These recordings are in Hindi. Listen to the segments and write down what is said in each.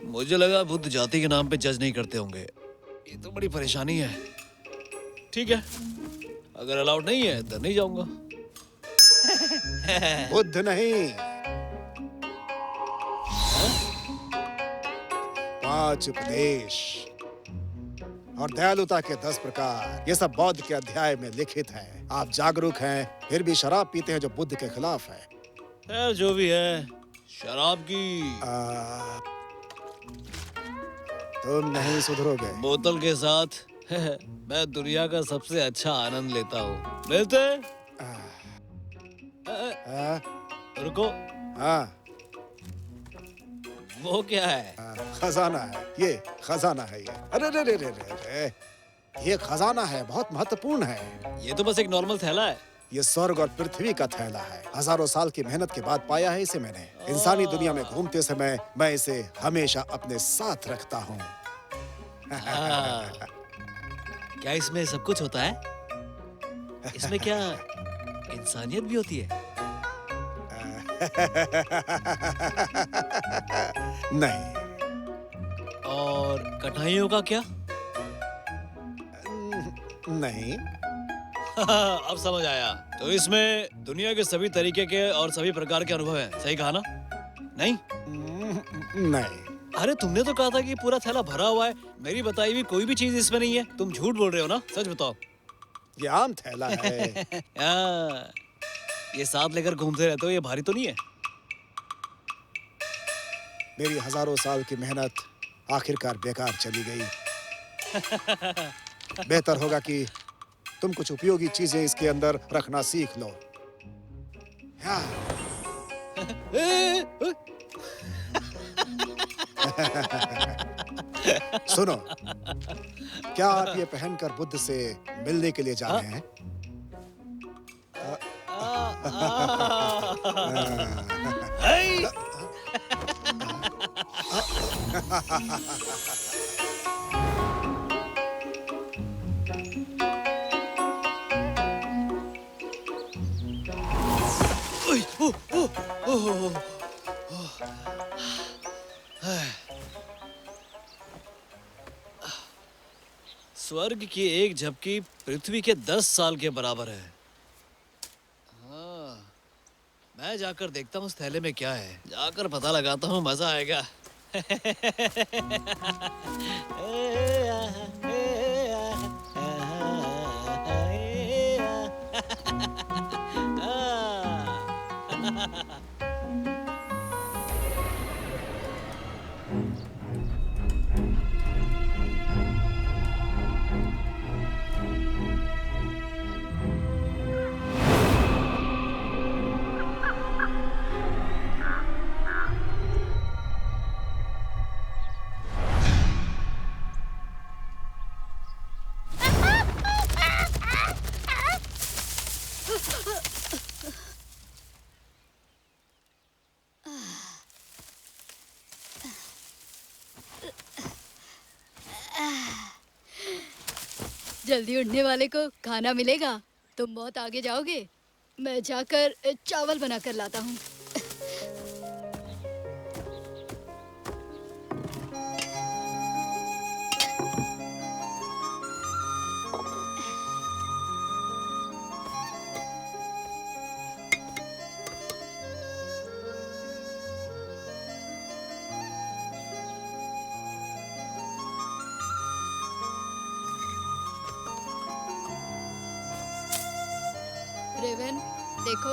मुझे लगा बुद्ध जाति के नाम पे जज नहीं करते होंगे। ये तो बड़ी परेशानी है। ठीक है, अगर अलाउड नहीं है तो नहीं जाऊंगा। बुद्ध नहीं, 5 उपदेश और दयालुता के 10 प्रकार, ये सब बौद्ध के अध्याय में लिखित है। आप जागरूक हैं, फिर भी शराब पीते हैं जो बुद्ध के खिलाफ है। खैर जो भी है, शराब की तुम नहीं सुधरोगे। बोतल के साथ मैं दुनिया का सबसे अच्छा आनंद लेता हूँ। मिलते हैं? रुको, हाँ, वो क्या है? खजाना है ये, खजाना है ये। अरे रे रे रे रे रे, ये खजाना है, बहुत महत्वपूर्ण है। ये तो बस एक नॉर्मल थैला है। ये स्वर्ग और पृथ्वी का थैला है। हजारों साल की मेहनत के बाद पाया है इसे मैंने। इंसानी दुनिया में घूमते समय मैं इसे हमेशा अपने साथ रखता हूँ। क्या इसमें सब कुछ होता है? इसमें क्या इंसानियत भी होती है? नहीं। और कठिनाइयों का क्या? नहीं। अब समझ आया। तो इसमें दुनिया के सभी तरीके के और सभी प्रकार के अनुभव हैं। सही कहा ना? नहीं? नहीं। अरे तुमने तो कहा था कि पूरा थैला भरा हुआ है। मेरी बताई हुई कोई भी चीज इसमें नहीं है। तुम झूठ बोल रहे हो ना? सच बताओ। ये आम थैला है। ये साथ लेकर घूमते रहते हो, ये भारी तो नहीं है? मेरी हजारों साल की मेहनत आखिरकार बेकार चली गई। बेहतर होगा कि तुम कुछ उपयोगी चीजें इसके अंदर रखना सीख लो। सुनो, क्या आप ये पहनकर बुद्ध से मिलने के लिए जा रहे हैं? स्वर्ग की एक झपकी पृथ्वी के 10 साल के बराबर है। हाँ, मैं जाकर देखता हूँ उस थैले में क्या है। जाकर पता लगाता हूँ, मजा आएगा। जल्दी उड़ने वाले को खाना मिलेगा। तुम बहुत आगे जाओगे। मैं जाकर चावल बनाकर लाता हूँ। रेवन, देखो,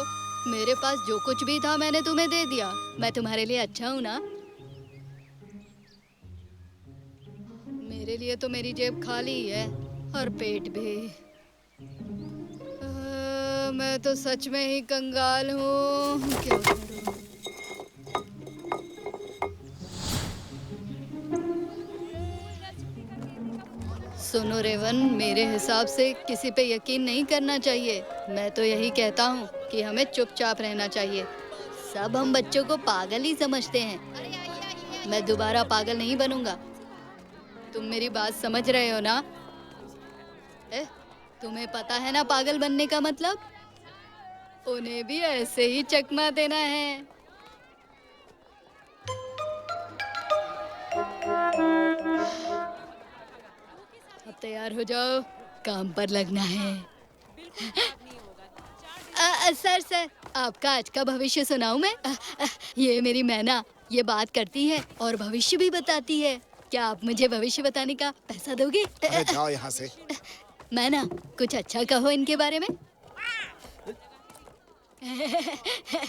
मेरे पास जो कुछ भी था मैंने तुम्हें दे दिया। मैं तुम्हारे लिए अच्छा हूँ ना? मेरे लिए तो मेरी जेब खाली ही है और पेट भी। मैं तो सच में ही कंगाल हूँ। क्या करूँ? सुनो रेवन, मेरे हिसाब से किसी पे यकीन नहीं करना चाहिए। मैं तो यही कहता हूँ कि हमें चुपचाप रहना चाहिए। सब हम बच्चों को पागल ही समझते हैं। मैं दोबारा पागल नहीं बनूंगा। तुम मेरी बात समझ रहे हो ना? तुम्हें पता है ना पागल बनने का मतलब? उन्हें भी ऐसे ही चकमा देना है। अब तैयार हो जाओ, काम पर लगना है। सर, आपका आज का भविष्य सुनाऊं मैं? ये मेरी मैना, ये बात करती है और भविष्य भी बताती है। क्या आप मुझे भविष्य बताने का पैसा दोगे? अरे जाओ यहाँ से। मैना, कुछ अच्छा कहो इनके बारे में।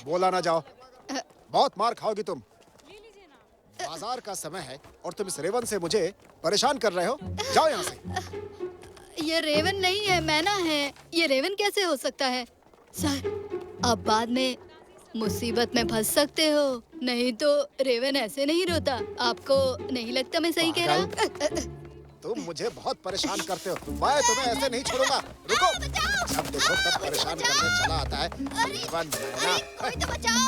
बोला ना जाओ, बहुत मार खाओगी तुम। बाजार का समय है और तुम इस रेवन से मुझे परेशान कर रहे हो। जाओ यहाँ से। ये रेवन नहीं है, मैना है। ये रेवन कैसे हो सकता है? सर, आप बाद में मुसीबत में फंस सकते हो। नहीं तो रेवन ऐसे नहीं रोता। आपको नहीं लगता मैं सही कह रहा? तुम मुझे बहुत परेशान करते हो। मैं तुम्हें ऐसे नहीं छोड़ूंगा। रुको। जब देखो तब परेशान करने चला आता है। रेवन, मैना।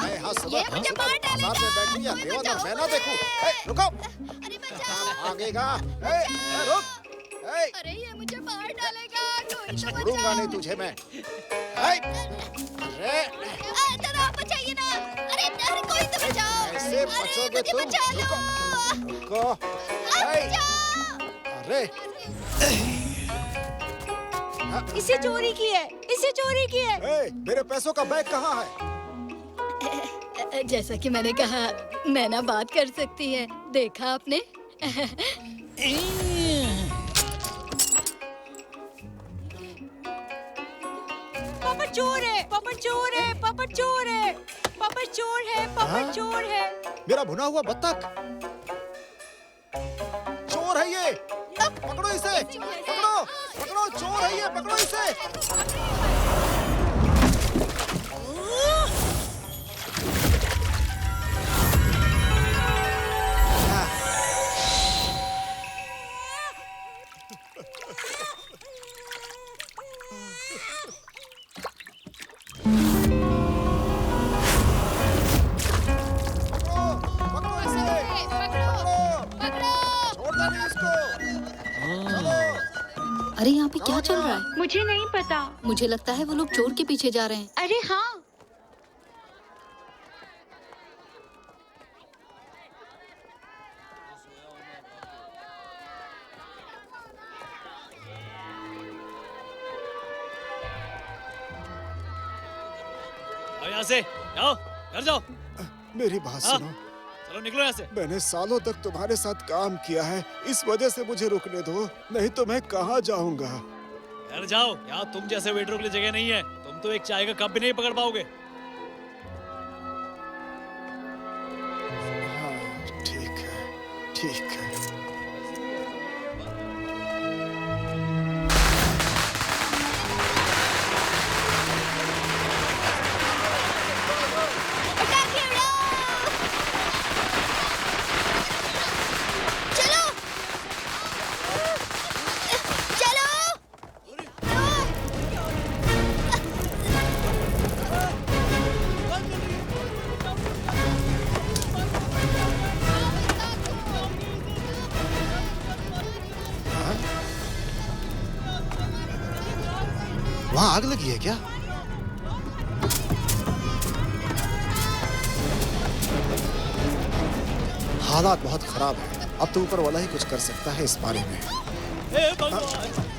मैं यहाँ सुबह बाजार में बैठी या रेवन और मैना देखूं। रुको। भागेगा। रुक। अरे ये मुझे मार डालेगा। कोई तो छोड़ूंगा नहीं तुझे मैं। अरे बचाइए ना। अरे कोई तो बचाओ। कैसे बचोगे तुम? रुको। अरे इसे चोरी की है, इसे चोरी की है। मेरे पैसों का बैग कहाँ है? जैसा कि मैंने कहा, मैना बात कर सकती है। देखा आपने? पापा चोर है, पापा चोर है, पापा चोर है, पापा चोर है, पापा चोर है। मेरा भुना हुआ बत्तख चोर है ये। पकड़ो इसे, पकड़ो, पकड़ो, चोर है ये, पकड़ो इसे। अरे यहाँ पे क्या चल रहा है? मुझे नहीं पता। मुझे लगता है वो लोग चोर के पीछे जा रहे हैं। अरे हाँ, यहाँ से जाओ, घर जाओ। मेरी बात हाँ? सुनो। चलो निकलो यहाँ से। मैंने सालों तक तुम्हारे साथ काम किया है, इस वजह से मुझे रुकने दो, नहीं तो मैं कहाँ जाऊंगा। घर जाओ, यहाँ तुम जैसे वेटरों के लिए जगह नहीं है। तुम तो एक चाय का कप भी नहीं पकड़ पाओगे। हाँ, ठीक है, ठीक है। वहाँ आग लगी है क्या? हालात बहुत खराब है। अब तो ऊपर वाला ही कुछ कर सकता है इस बारे में। हे भगवान,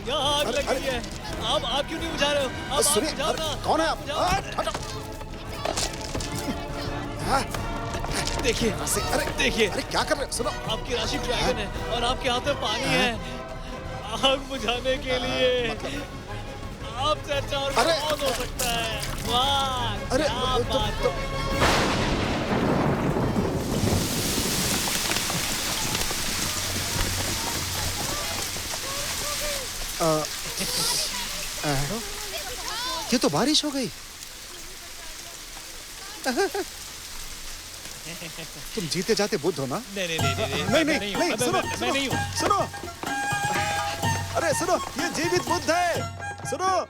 यहाँ आग लगी है। आप आग क्यों नहीं बुझा रहे हो? आप आग सुनिए, बुझाओ ना। कौन है आप? हाँ? देखिए, अरे देखिए, अरे क्या कर रहे हो? सुनो, आपकी राशि ड्रैगन है और आपके हाथ में पानी है। आग बुझाने के लिए आपसे अच्छा और अरे! कौन हो सकता है? वाह, अरे क्या बात है। ये तो बारिश हो गई। तुम जीते जाते बुद्ध हो ना? नहीं नहीं नहीं नहीं नहीं मैं नहीं हूँ, नहीं, सुनो मैं नहीं हूँ। सुनो। अरे सुनो, ये जीवित बुद्ध है। सुनो।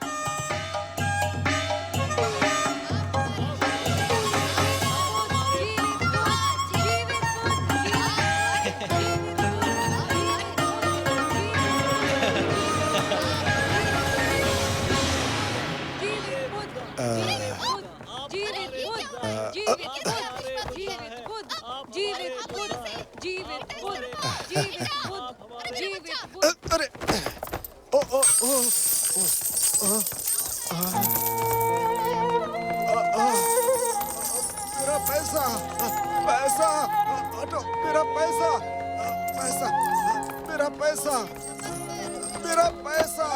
मेरा पैसा, पैसा, मेरा पैसा, मेरा पैसा,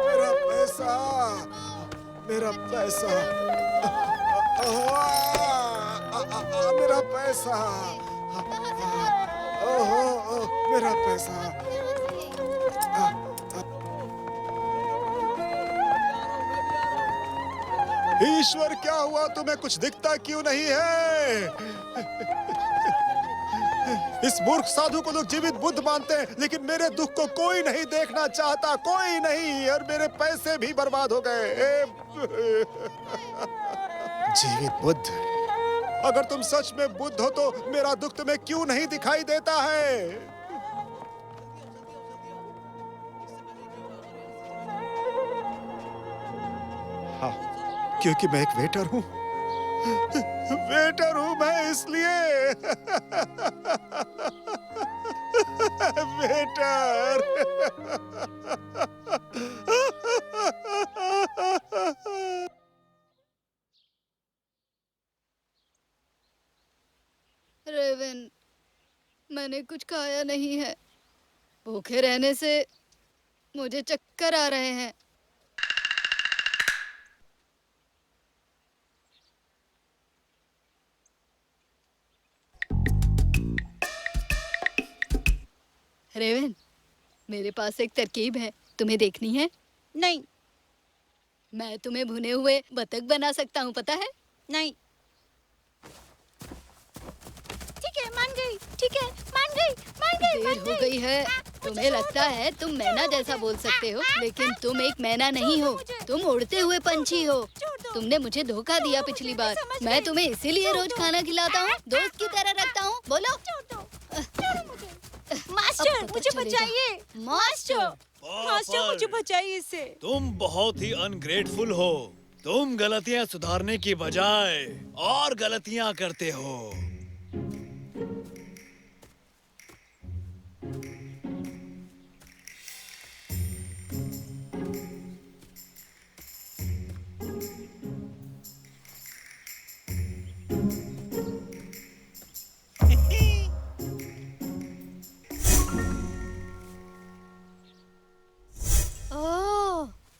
मेरा पैसा, मेरा पैसा, मेरा पैसा, मेरा पैसा। ईश्वर, क्या हुआ? तुम्हें कुछ दिखता क्यों नहीं है? इस मूर्ख साधु को लोग जीवित बुद्ध मानते हैं, लेकिन मेरे दुख को कोई नहीं देखना चाहता, कोई नहीं, और मेरे पैसे भी बर्बाद हो गए। जीवित बुद्ध, अगर तुम सच में बुद्ध हो तो मेरा दुख तुम्हें क्यों नहीं दिखाई देता है? हाँ, क्योंकि मैं एक वेटर हूँ। वेटर हूँ मैं, इसलिए। वेटर। रेवन, मैंने कुछ खाया नहीं है। भूखे रहने से मुझे चक्कर आ रहे हैं। रेवन, मेरे पास एक तरकीब है, तुम्हें देखनी है? नहीं। मैं तुम्हें भुने हुए बतख बना सकता हूँ, पता है? नहीं। ठीक है, मान गई। ठीक है, मान गई, मान गई, देर हो गई है। तुम्हें लगता है तुम मैना जैसा बोल सकते हो, लेकिन तुम एक मैना नहीं हो, तुम उड़ते हुए पंछी हो। तुमने मुझे धोखा दिया पिछली बार। मैं तुम्हें इसीलिए रोज खाना खिलाता हूँ, दोस्त की तरह रखता हूँ। बोलो। मास्टर, मुझे बचाइए। मास्टर, मास्टर, मुझे बचाइए इससे। तुम बहुत ही अनग्रेटफुल हो। तुम गलतियां सुधारने की बजाय और गलतियां करते हो।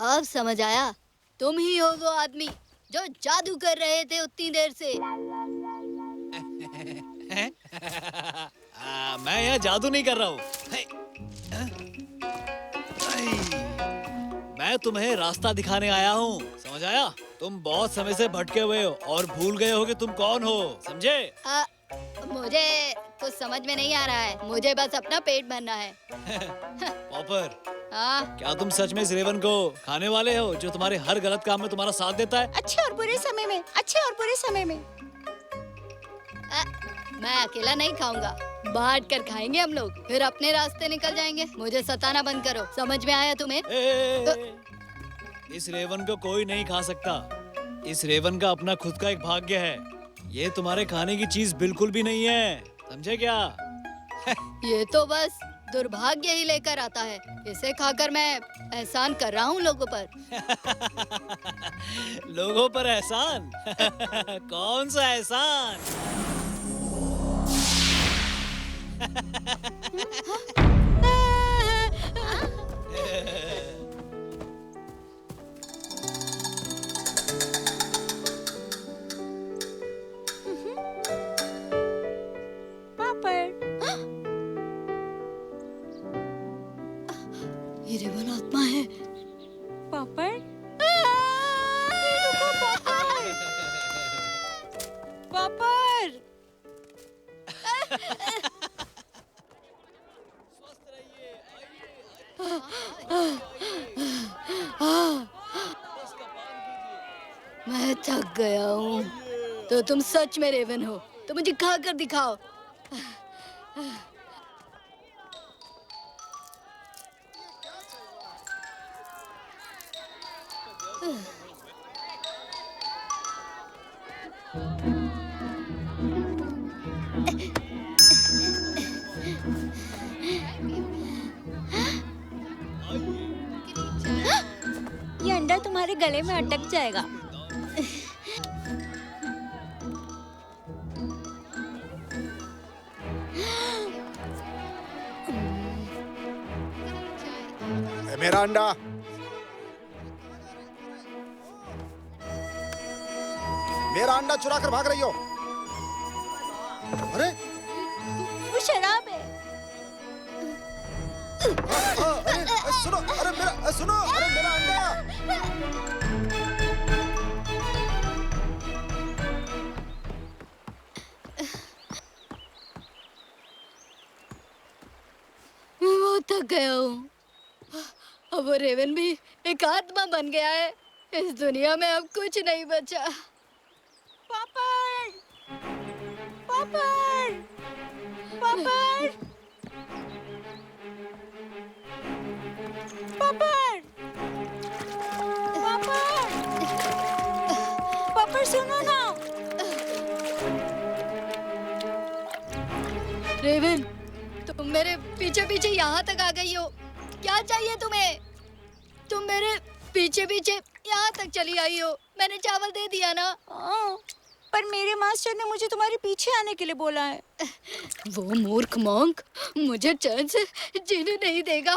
अब समझ आया, तुम ही हो वो आदमी जो जादू कर रहे थे उतनी देर से। मैं यहाँ जादू नहीं कर रहा हूँ। मैं तुम्हें रास्ता दिखाने आया हूँ, समझ आया? तुम बहुत समय से भटके हुए हो और भूल गए हो कि तुम कौन हो, समझे? मुझे कुछ समझ में नहीं आ रहा है, मुझे बस अपना पेट भरना है। पॉपर, क्या तुम सच में इस रेवन को खाने वाले हो जो तुम्हारे हर गलत काम में तुम्हारा साथ देता है? अच्छे और बुरे समय में, अच्छे और बुरे समय में। मैं अकेला नहीं खाऊंगा, बांट कर खाएंगे हम लोग, फिर अपने रास्ते निकल जाएंगे। मुझे सताना बंद करो, समझ में आया तुम्हें? इस रेवन को कोई नहीं खा सकता। इस रेवन का अपना खुद का एक भाग्य है। ये तुम्हारे खाने की चीज बिल्कुल भी नहीं है, समझे क्या? ये तो बस दुर्भाग्य ही लेकर आता है। इसे खाकर मैं एहसान कर रहा हूँ लोगों पर। लोगों पर एहसान? कौन सा एहसान? ये रेवन आत्मा है। पापड़? पापड़! मैं थक गया हूँ। तो तुम सच में रेवन हो तो मुझे खा कर दिखाओ। ये अंडा तुम्हारे गले में अटक जाएगा। मेरा अंडा। मेरा अंडा चुरा कर भाग रही हो। अरे वो शराब है। अरे सुनो, अरे मेरा अंडा। मैं बहुत थक गया हूँ। अब वो रेवन भी एक आत्मा बन गया है। इस दुनिया में अब कुछ नहीं बचा। पापड़, पापड़, पापड़, पापड़, पापड़, पापड़ सुनो ना। रेवन, तुम मेरे पीछे पीछे यहाँ तक आ गई हो। क्या चाहिए तुम्हें? तुम मेरे पीछे पीछे यहाँ तक चली आई हो। मैंने चावल दे दिया ना। पर मेरे मास्टर ने मुझे तुम्हारे पीछे आने के लिए बोला है। वो मूर्ख मॉन्क मुझे चैन से जीने नहीं देगा।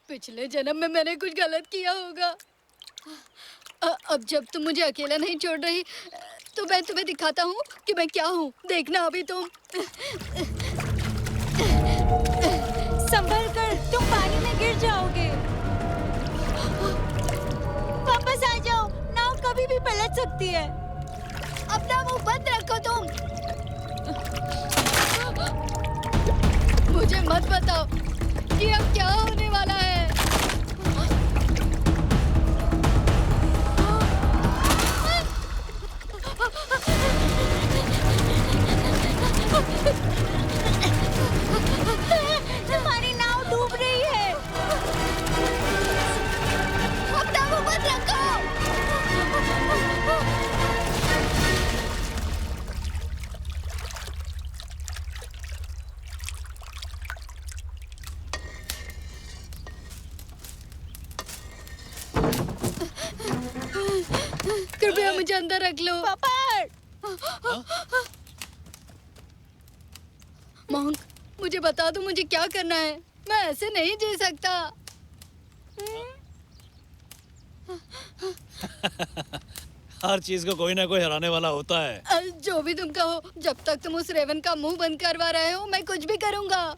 पिछले जन्म में मैंने कुछ गलत किया होगा। अब जब तुम मुझे अकेला नहीं छोड़ रही तो मैं तुम्हें दिखाता हूँ कि मैं क्या हूँ। देखना अभी तुम। संभल कर, तुम पानी में गिर जाओगे। वापस आ जाओ, नाव कभी भी पलट सकती है। अपना मुंह बंद रखो तुम। मुझे मत बताओ कि अब क्या होने वाला है। तुम्हारी नाव डूब रही है। अपना मुंह बंद रखो। कृपया मुझे अंदर रख लो। पापड़, मॉन्क, मुझे बता दो मुझे क्या करना है। मैं ऐसे नहीं जी सकता। हर चीज को कोई ना कोई हराने वाला होता है। जो भी तुम कहो, जब तक तुम उस रेवन का मुंह बंद करवा रहे हो मैं कुछ भी करूंगा।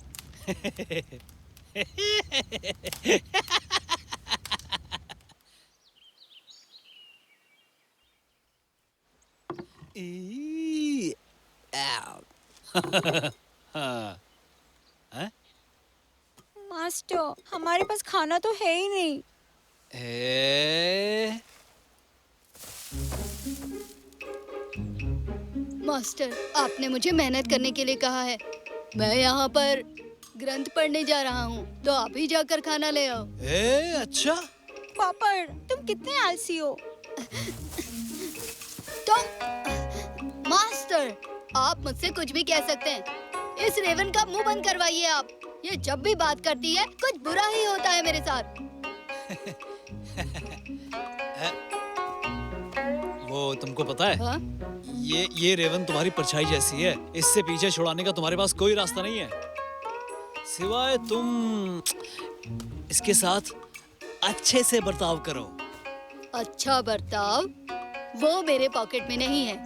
हाँ। हैं? मास्टर, हमारे पास खाना तो है ही नहीं। मास्टर, आपने मुझे मेहनत करने के लिए कहा है। मैं यहाँ पर ग्रंथ पढ़ने जा रहा हूँ, तो आप ही जाकर खाना ले आओ। अच्छा। पापड़, तुम कितने आलसी हो। तो मास्टर, आप मुझसे कुछ भी कह सकते हैं। इस रेवन का मुंह बंद करवाइए आप। ये जब भी बात करती है कुछ बुरा ही होता है मेरे साथ। वो तुमको पता है? हाँ? ये रेवन तुम्हारी परछाई जैसी है। इससे पीछे छुड़ाने का तुम्हारे पास कोई रास्ता नहीं है सिवाय तुम इसके साथ अच्छे से बर्ताव करो। अच्छा बर्ताव? वो मेरे पॉकेट में नहीं है।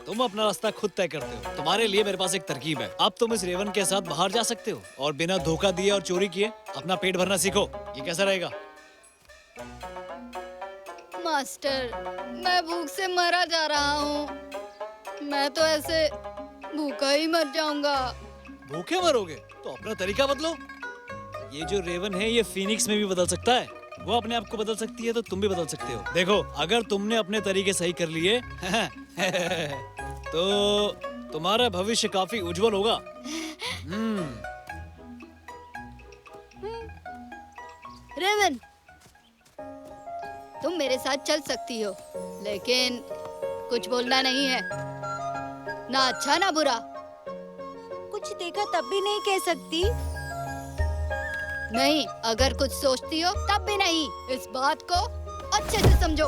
तुम अपना रास्ता खुद तय करते हो। तुम्हारे लिए मेरे पास एक तरकीब है। अब तुम इस रेवन के साथ बाहर जा सकते हो और बिना धोखा दिए और चोरी किए अपना पेट भरना सीखो। ये कैसा रहेगा? मास्टर, मैं भूख से मरा जा रहा हूँ। मैं तो ऐसे भूखा ही मर जाऊंगा। भूखे मरोगे तो अपना तरीका बदलो। ये जो रेवन है ये फीनिक्स में भी बदल सकता है। वो अपने आप को बदल सकती है तो तुम भी बदल सकते हो। देखो, अगर तुमने अपने तरीके सही कर लिए तो तुम्हारा भविष्य काफी उज्जवल होगा। रेवन, तुम मेरे साथ चल सकती हो, लेकिन कुछ बोलना नहीं है। ना अच्छा ना बुरा। कुछ देखा तब भी नहीं कह सकती। नहीं, अगर कुछ सोचती हो तब भी नहीं। इस बात को अच्छे से समझो।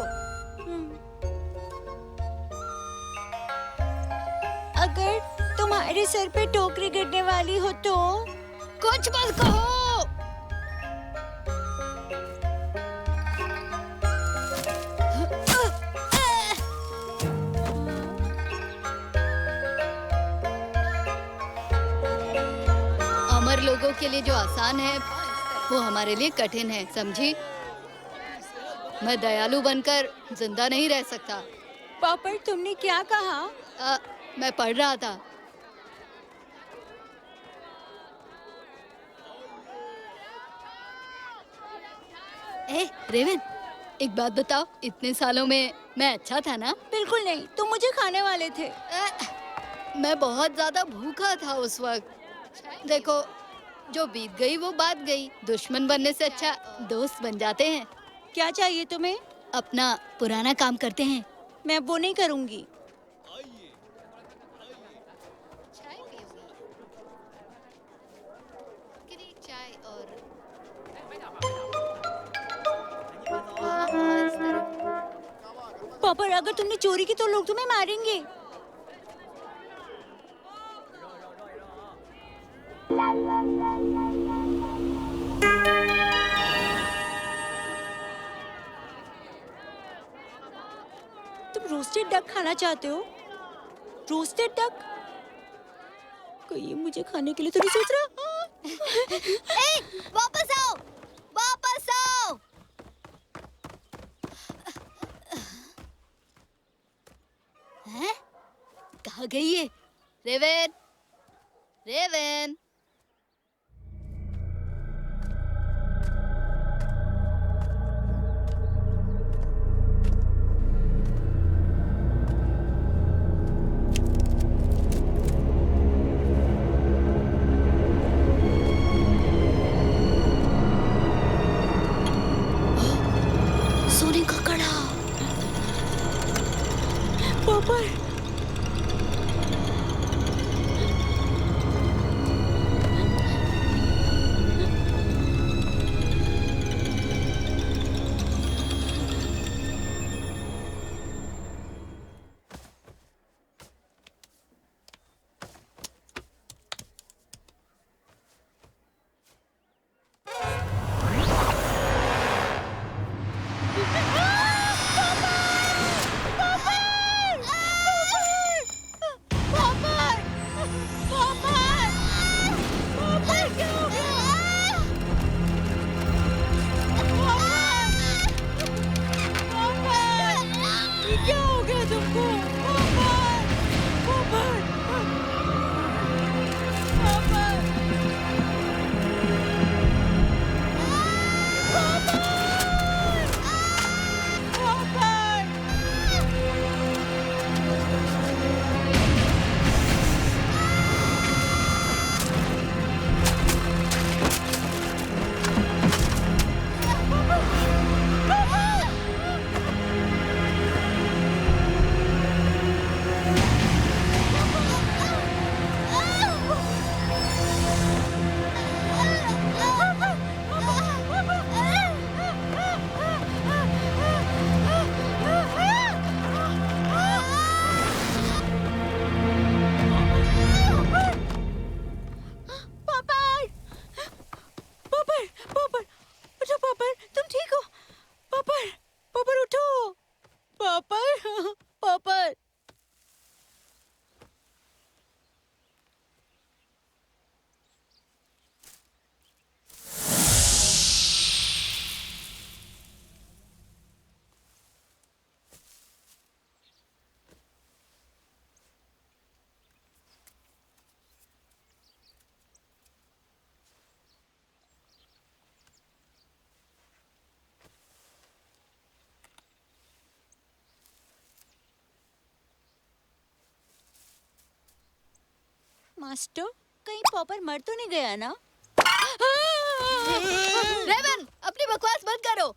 अगर तुम्हारे सर पे टोकरी गिरने वाली हो तो? कुछ मत कहो। और लोगों के लिए जो आसान है वो हमारे लिए कठिन है, समझी? मैं दयालु बनकर जिंदा नहीं रह सकता। पापा तुमने क्या कहा? मैं पढ़ रहा था। रेवन, एक बात बताओ, इतने सालों में मैं अच्छा था ना? बिल्कुल नहीं, तुम मुझे खाने वाले थे। मैं बहुत ज्यादा भूखा था उस वक्त। देखो, जो बीत गई वो बात गई। दुश्मन बनने से अच्छा दोस्त बन जाते हैं। क्या चाहिए तुम्हें? अपना पुराना काम करते हैं। मैं वो नहीं करूंगी। चाय और हाँ, हाँ, इस तरफ। पापा अगर तुमने चोरी की तो लोग तुम्हें मारेंगे। तुम रोस्टेड डक खाना चाहते हो? Roasted duck? कोई ये मुझे खाने के लिए तो नहीं सोच रहा? वापस आओ! वापस आओ! हैं? कहाँ गई ये? रेवन! रेवन! सोने का कड़ा। पापा क्या हो गया तुमको? पापा पापा पापा मास्टर, कहीं पॉपर मर तो नहीं गया ना? रेवन, अपनी बकवास बंद करो।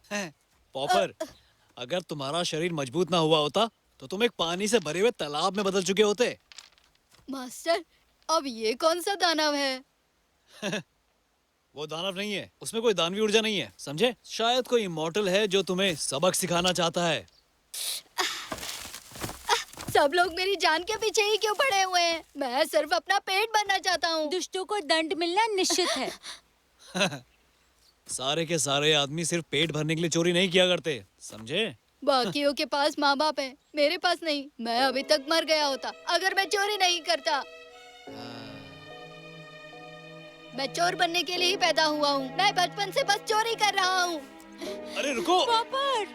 पॉपर, अगर तुम्हारा शरीर मजबूत ना हुआ होता तो तुम एक पानी से भरे हुए तालाब में बदल चुके होते। मास्टर, अब ये कौन सा दानव है? वो दानव नहीं है, उसमें कोई दानवी ऊर्जा नहीं है, समझे? शायद कोई इमॉर्टल है जो तुम्हें सबक सिखाना चाहता है। सब लोग मेरी जान के पीछे ही क्यों पड़े हुए हैं? मैं सिर्फ अपना पेट भरना चाहता हूँ। दुष्टों को दंड मिलना निश्चित है। सारे के सारे आदमी सिर्फ पेट भरने के लिए चोरी नहीं किया करते, समझे? बाकियों के पास माँ बाप है, मेरे पास नहीं। मैं अभी तक मर गया होता अगर मैं चोरी नहीं करता। मैं चोर बनने के लिए ही पैदा हुआ हूँ। मैं बचपन से बस चोरी कर रहा हूँ। अरे रुको। पॉपर,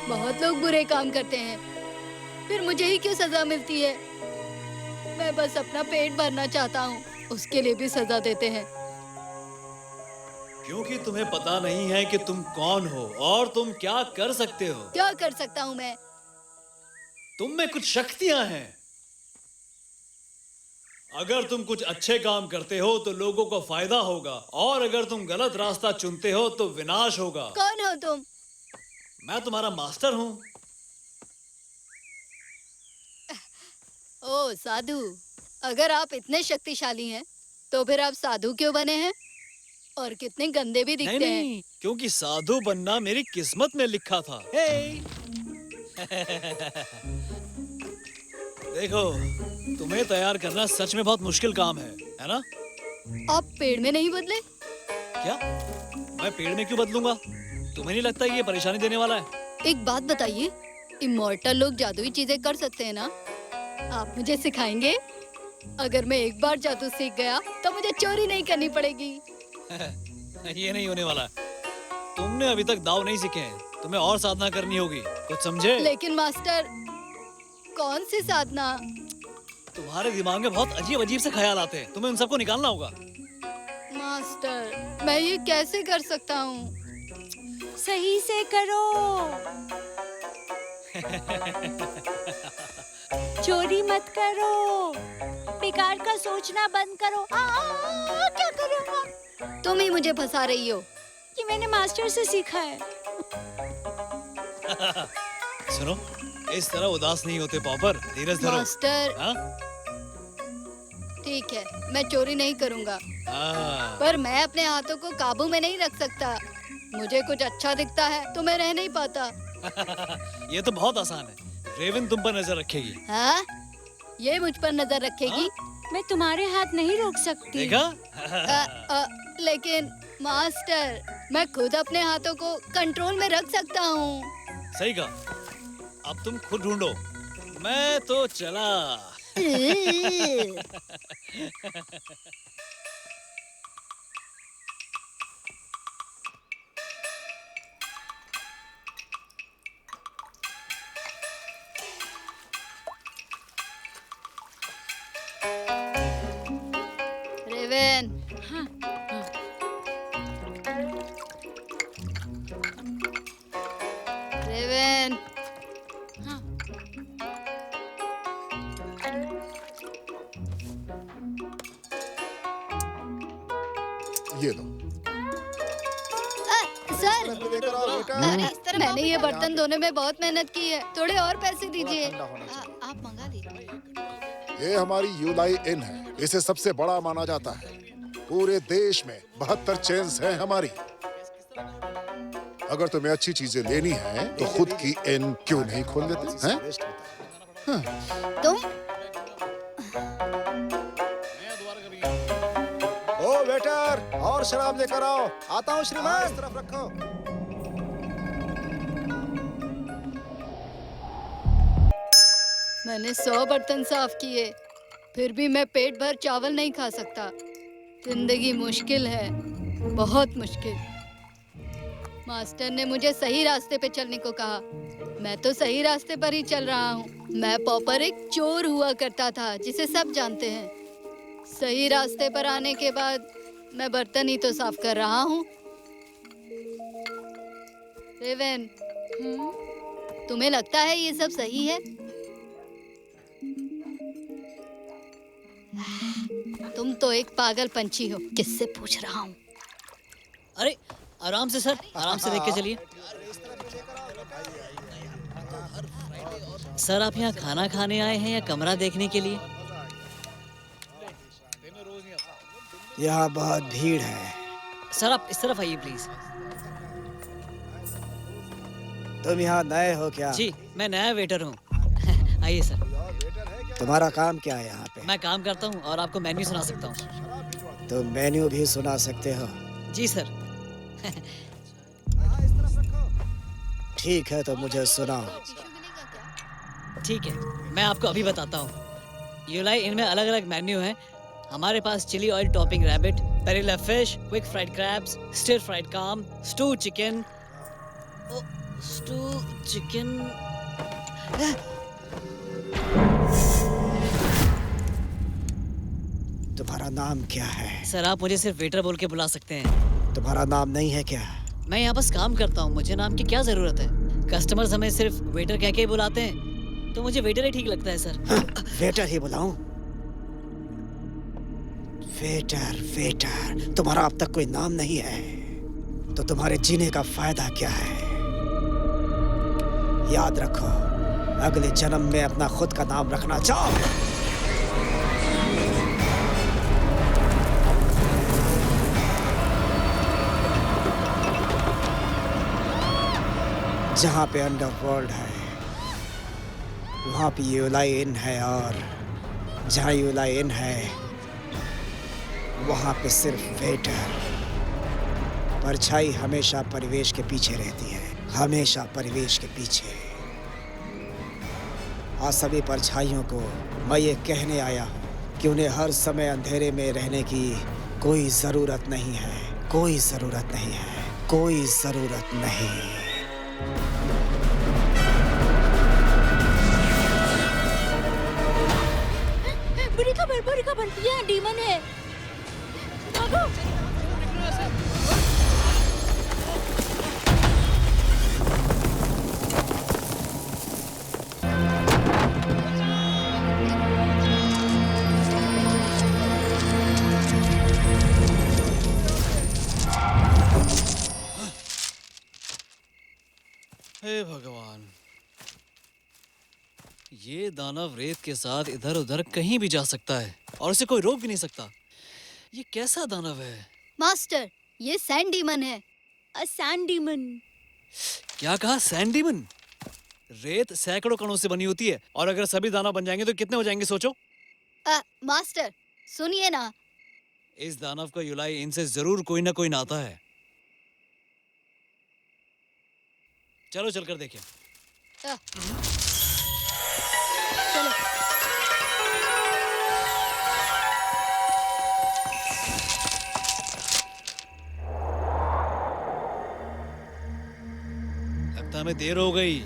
बहुत लोग बुरे काम करते हैं, फिर मुझे ही क्यों सजा मिलती है? मैं बस अपना पेट भरना चाहता हूँ, उसके लिए भी सजा देते हैं। क्योंकि तुम्हें पता नहीं है कि तुम कौन हो और तुम क्या कर सकते हो। क्या कर सकता हूँ मैं? तुम में कुछ शक्तियां हैं। अगर तुम कुछ अच्छे काम करते हो तो लोगों को फायदा होगा, और अगर तुम गलत रास्ता चुनते हो तो विनाश होगा। कौन हो तुम? मैं तुम्हारा मास्टर हूँ। ओ साधु, अगर आप इतने शक्तिशाली हैं, तो फिर आप साधु क्यों बने हैं? और कितने गंदे भी दिखते हैं। नहीं, क्योंकि साधु बनना मेरी किस्मत में लिखा था। देखो, तुम्हें तैयार करना सच में बहुत मुश्किल काम है ना? आप पेड़ में नहीं बदले? क्या? मैं पेड़ में क्यों बदलूंगा? तुम्हें नहीं लगता ये परेशानी देने वाला है? एक बात बताइए, इमॉर्टल लोग जादुई चीजें कर सकते हैं ना? आप मुझे सिखाएंगे? अगर मैं एक बार जादू सीख गया तो मुझे चोरी नहीं करनी पड़ेगी। ये नहीं होने वाला। तुमने अभी तक दाव नहीं सीखे हैं, तुम्हें और साधना करनी होगी, कुछ समझे? लेकिन मास्टर, कौन सी साधना? तुम्हारे दिमाग में बहुत अजीब अजीब से ख्याल आते हैं, तुम्हें उन सबको निकालना होगा। मास्टर, मैं ये कैसे कर सकता हूँ? सही से करो। चोरी मत करो, बेकार का सोचना बंद करो। क्या कर रहे हो आप? तुम ही मुझे फंसा रही हो। ये मैंने मास्टर से सीखा है। सुनो, इस तरह उदास नहीं होते पॉपर, धीरज धरो। मास्टर, हाँ? ठीक है, मैं चोरी नहीं करूँगा, हाँ। पर मैं अपने हाथों को काबू में नहीं रख सकता। मुझे कुछ अच्छा दिखता है तो मैं रह नहीं पाता। ये तो बहुत आसान है। रेवन तुम पर नजर रखेगी। हाँ? ये मुझ पर नजर रखेगी? मैं तुम्हारे हाथ नहीं रोक सकती। देखा? लेकिन मास्टर, मैं खुद अपने हाथों को कंट्रोल में रख सकता हूँ। सही कहा। अब तुम खुद ढूंढो, मैं तो चला। रेवन, हाँ, रेवन, हाँ। ये लो। सर, लेकर आओ बेटा। मैंने ये बर्तन धोने में बहुत मेहनत की है, थोड़े और पैसे दीजिए। ठंडा होना चाहिए। आप मंगा लीजिए। ये हमारी यूलाई इन है, इसे सबसे बड़ा माना जाता है। पूरे देश में 72 चेन्स हैं हमारी। अगर तुम्हें अच्छी चीजें लेनी है तो खुद की इन क्यों नहीं खोल लेते हैं? तुम? ओ वेटर, और शराब लेकर आओ। आता हूँ श्रीमान। इस तरफ रखो। मैंने 100 बर्तन साफ किए, फिर भी मैं पेट भर चावल नहीं खा सकता। जिंदगी मुश्किल है, बहुत मुश्किल। मास्टर ने मुझे सही रास्ते पे चलने को कहा। मैं तो सही रास्ते पर ही चल रहा हूँ। मैं पॉपर एक चोर हुआ करता था, जिसे सब जानते हैं। सही रास्ते पर आने के बाद मैं बर्तन ही तो साफ कर रहा हूँ। रेवन, तुम्हें लगता है ये सब सही है? तुम तो एक पागल पंछी हो, किससे पूछ रहा हूँ। अरे आराम से सर, आराम से देख के चलिए। सर, आप यहाँ खाना खाने आए हैं या कमरा देखने के लिए? यहाँ बहुत भीड़ है। सर आप इस तरफ आइए प्लीज। तुम यहाँ नए हो क्या? जी, मैं नया वेटर हूँ। आइए सर। तुम्हारा काम क्या है यहाँ पे? मैं काम करता हूँ और आपको मेन्यू सुना सकता हूँ। तुम मेन्यू भी सुना सकते हो? जी सर। ठीक है, तो मुझे सुनाओ। ठीक है, मैं आपको अभी बताता हूँ। यूलाई इनमें अलग अलग मेन्यू है। हमारे पास chilli oil topping rabbit, perilla fish, quick fried crabs, stir fried काम, स्टू चिकन, तुम्हारा नाम क्या है? सर आप मुझे सिर्फ वेटर बोल के बुला सकते हैं। तुम्हारा नाम नहीं है क्या? मैं यहाँ बस काम करता हूँ, मुझे नाम की क्या जरूरत है? कस्टमर्स हमें सिर्फ वेटर कह के ही बुलाते हैं, तो मुझे वेटर ही ठीक लगता है सर। वेटर ही बुलाऊं? वेटर वेटर, तुम्हारा अब तक कोई नाम नहीं है, तो तुम्हारे जीने का फायदा क्या है? याद रखो, अगले जन्म में अपना खुद का नाम रखना चाहो। जहाँ पे अंडरवर्ल्ड है वहाँ पे यूलाई इन है, और जहाँ यूलाई इन है वहाँ पे सिर्फ वेटर। परछाई हमेशा परिवेश के पीछे रहती है, हमेशा परिवेश के पीछे। आज सभी परछाइयों को मैं ये कहने आया हूँ कि उन्हें हर समय अंधेरे में रहने की कोई ज़रूरत नहीं है, कोई ज़रूरत नहीं है, कोई ज़रूरत नहीं। बुरी खबर, यहाँ डीमन है। भागो। हे भगवान, ये दानव रेत के साथ इधर उधर कहीं भी जा सकता है और उसे कोई रोक भी नहीं सकता। ये कैसा दानव है? मास्टर, ये सैंड डीमन है। Sand demon. क्या कहा? Sand demon? रेत सैकड़ों कणों से बनी होती है, और अगर सभी दानव बन जाएंगे तो कितने हो जाएंगे सोचो। मास्टर सुनिए ना, इस दानव का यूलाई इनसे जरूर कोई ना कोई नाता है। चलो चलकर देखें। चलो। लगता हमें देर हो गई।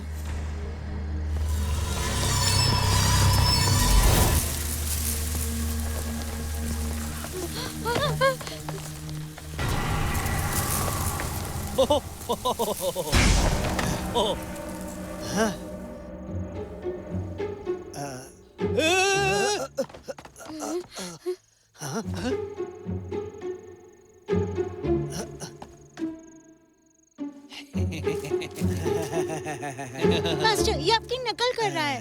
मास्टर, ये आपकी नकल कर रहा है।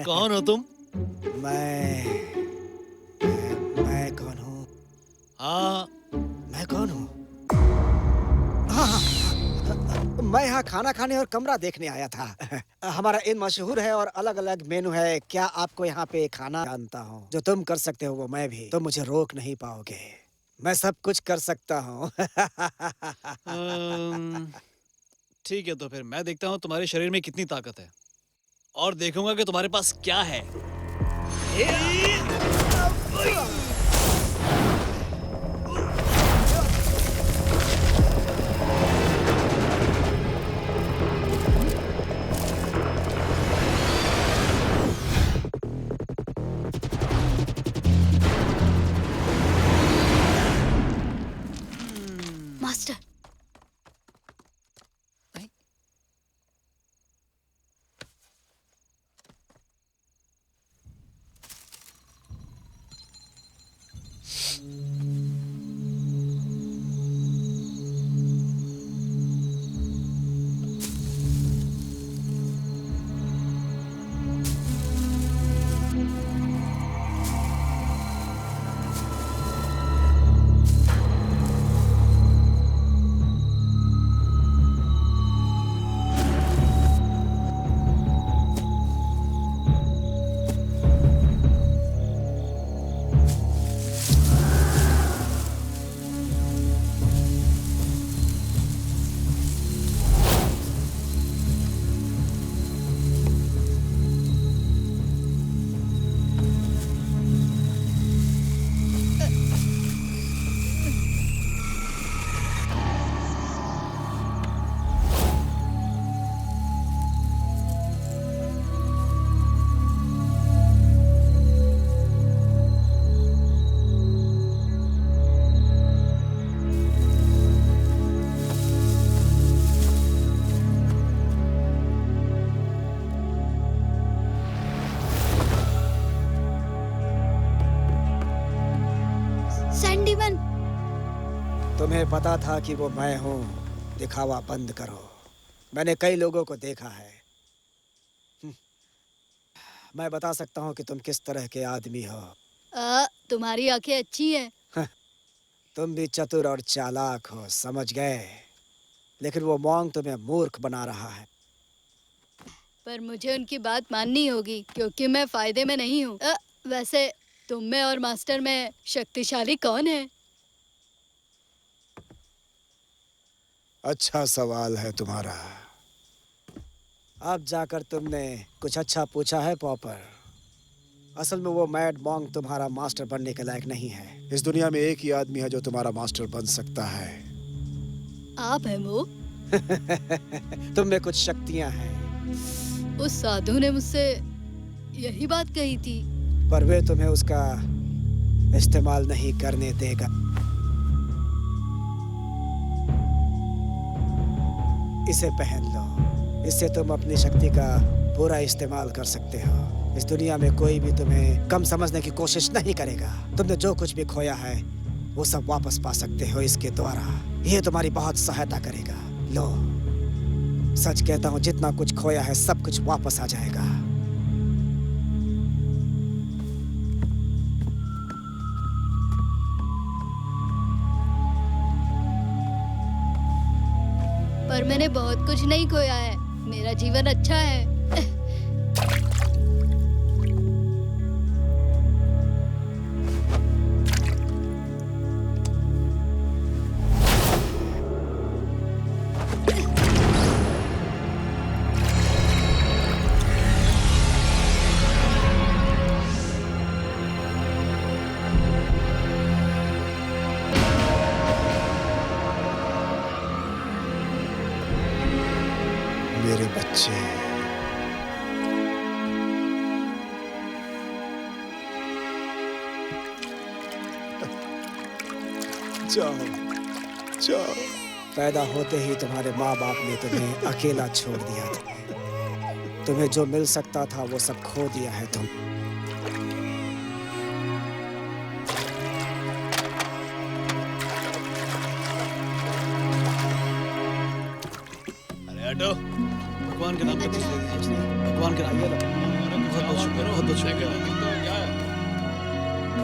कौन हो तुम? मैं कौन हूँ? हाँ, मैं कौन हूँ? मैं यहाँ खाना खाने और कमरा देखने आया था। हमारा इन मशहूर है और अलग अलग मेनू है। क्या आपको यहाँ पे खाना? जानता हूँ जो तुम कर सकते हो वो मैं भी। तुम मुझे रोक नहीं पाओगे, मैं सब कुछ कर सकता हूँ। ठीक है, तो फिर मैं देखता हूँ तुम्हारे शरीर में कितनी ताकत है और देखूंगा कि तुम्हारे पास क्या है। मास्टर, तुम्हें पता था कि वो मैं हूँ, दिखावा बंद करो। मैंने कई लोगों को देखा है। मैं बता सकता हूँ कि तुम किस तरह के आदमी हो। तुम्हारी आंखें अच्छी हैं। तुम भी चतुर और चालाक हो, समझ गए। लेकिन वो मॉन्ग तुम्हें मूर्ख बना रहा है। पर मुझे उनकी बात माननी होगी क्योंकि मैं फायदे में नहीं हूँ। वैसे तुम में और मास्टर में शक्तिशाली कौन है? अच्छा सवाल है तुम्हारा। अब जाकर तुमने कुछ अच्छा पूछा है पॉपर। असल में वो मैड मॉन्ग तुम्हारा मास्टर बनने के लायक नहीं है। इस दुनिया में एक ही आदमी है जो तुम्हारा मास्टर बन सकता है। आप हैं वो? तुम में कुछ शक्तियां हैं। उस साधु ने मुझसे यही बात कही थी। पर वे तुम्हें उसका इस्तेमाल नहीं करने देगा। इसे पहन लो। इससे तुम अपनी शक्ति का पूरा इस्तेमाल कर सकते हो। इस दुनिया में कोई भी तुम्हें कम समझने की कोशिश नहीं करेगा। तुमने जो कुछ भी खोया है वो सब वापस पा सकते हो इसके द्वारा। ये तुम्हारी बहुत सहायता करेगा। लो, सच कहता हूँ, जितना कुछ खोया है सब कुछ वापस आ जाएगा। पर मैंने बहुत कुछ नहीं खोया है। मेरा जीवन अच्छा है। मेरे बच्चे, जाओ जाओ। पैदा होते ही तुम्हारे माँ बाप ने तुम्हें अकेला छोड़ दिया था। तुम्हें जो मिल सकता था वो सब खो दिया है तुम। अरे हटो, भगवान के नाम पे कुछ दे दीजिए। भगवान के नाम पे बहुत बहुत शुक्र, बहुत बहुत शुक्र।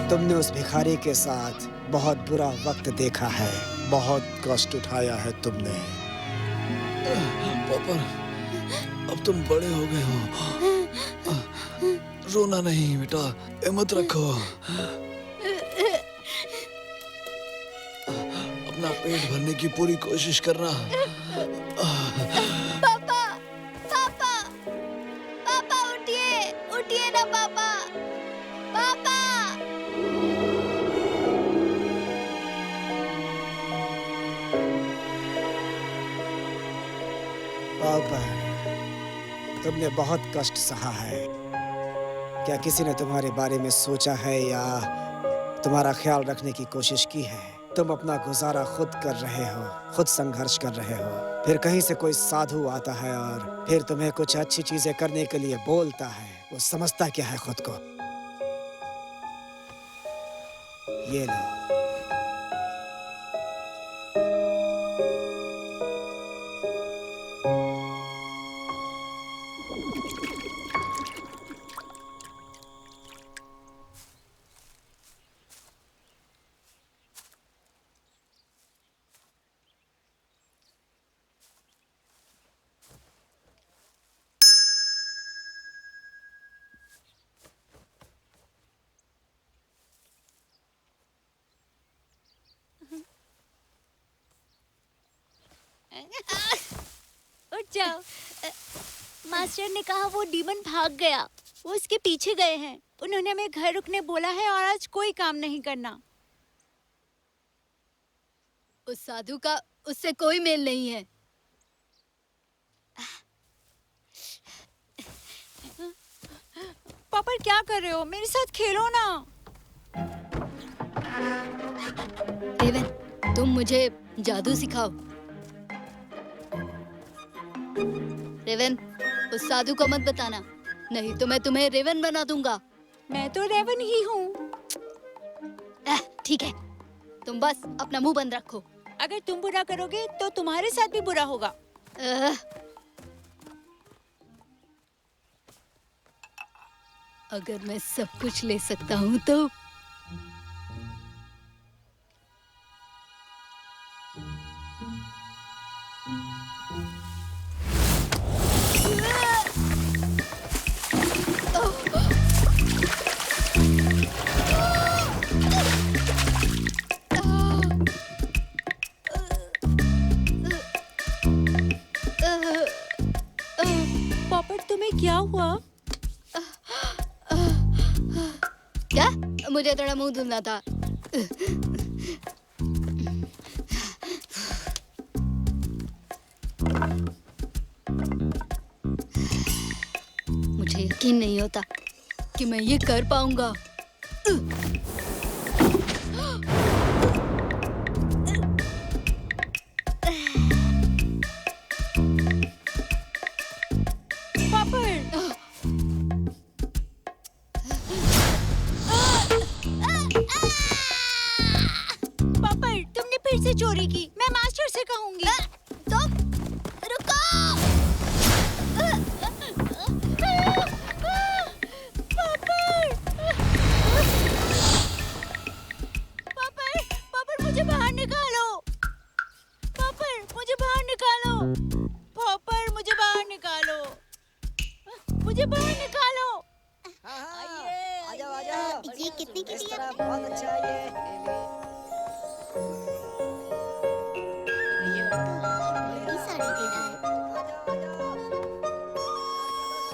तुमने उस भिखारी के साथ बहुत बुरा वक्त देखा है। बहुत कष्ट उठाया है तुमने। पॉपर, अब तुम बड़े हो गए हो। रोना नहीं बेटा, हिम्मत रखो। अपना पेट भरने की पूरी कोशिश करना। पापा, पापा, पापा उठिए, उठिए ना पापा, पापा। पापा, तुमने बहुत कष्ट सहा है। क्या किसी ने तुम्हारे बारे में सोचा है या तुम्हारा ख्याल रखने की कोशिश की है? तुम अपना गुजारा खुद कर रहे हो, खुद संघर्ष कर रहे हो। फिर कहीं से कोई साधु आता है और फिर तुम्हें कुछ अच्छी चीजें करने के लिए बोलता है। वो समझता क्या है खुद को? ये लो। उठ जाओ। मास्टर ने कहा वो डीमन भाग गया। वो इसके पीछे गए हैं। उन्होंने हमें घर रुकने बोला है और आज कोई काम नहीं करना। उस साधु का उससे कोई मेल नहीं है। पापा क्या कर रहे हो? मेरे साथ खेलो ना। रेवन, तुम मुझे जादू सिखाओ। रेवन, उस साधु को मत बताना, नहीं तो मैं तुम्हें रेवन बना दूंगा। मैं तो रेवन ही हूँ। ठीक है, तुम बस अपना मुंह बंद रखो। अगर तुम बुरा करोगे तो तुम्हारे साथ भी बुरा होगा। आह। अगर मैं सब कुछ ले सकता हूँ तो पॉपट तुम्हें क्या हुआ? क्या? मुझे थोड़ा मुंह धुलना था। मुझे यकीन नहीं होता कि मैं ये कर पाऊंगा। पॉपट तुमने फिर से चोरी की। मैं मास्टर से कहूंगी। तुम रुको। पॉपट मुझे बाहर निकालो। पॉपट मुझे बाहर निकालो। पॉपट मुझे बाहर निकालो। मुझे बाहर निकालो। आजाओ आजाओ। ये कितने की इस थी तरह आपने? बहुत अच्छा है ये बड़ी साड़ी दे रहा है।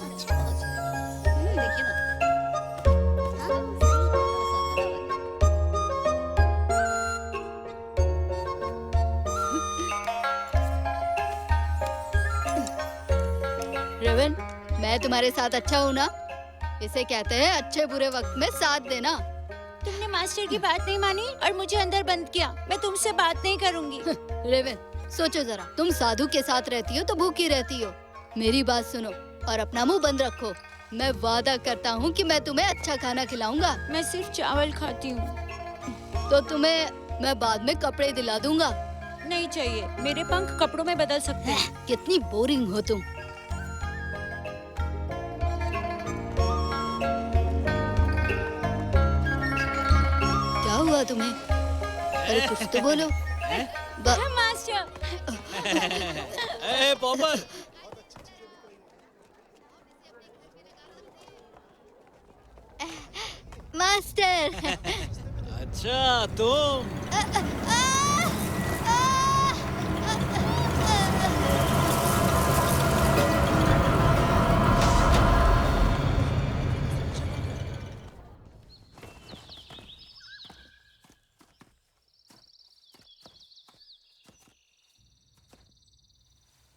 अच्छा देखिए ना। हाँ सही। रेवन, मैं तुम्हारे साथ अच्छा हूँ ना? इसे कहते हैं अच्छे बुरे वक्त में साथ देना। तुमने मास्टर की बात नहीं मानी और मुझे अंदर बंद किया। मैं तुमसे बात नहीं करूंगी। रेवन, सोचो जरा, तुम साधु के साथ रहती हो तो भूखी रहती हो। मेरी बात सुनो और अपना मुंह बंद रखो। मैं वादा करता हूँ कि मैं तुम्हें अच्छा खाना खिलाऊंगा। मैं सिर्फ चावल खाती हूँ। तो तुम्हें मैं बाद में कपड़े दिला दूंगा। नहीं चाहिए, मेरे पंख कपड़ों में बदल सकते हैं। कितनी बोरिंग हो तुम। क्या हुआ तुम्हें? अरे कुछ तो बोलो। मास्टर ए पॉपर, मास्टर। अच्छा तुम।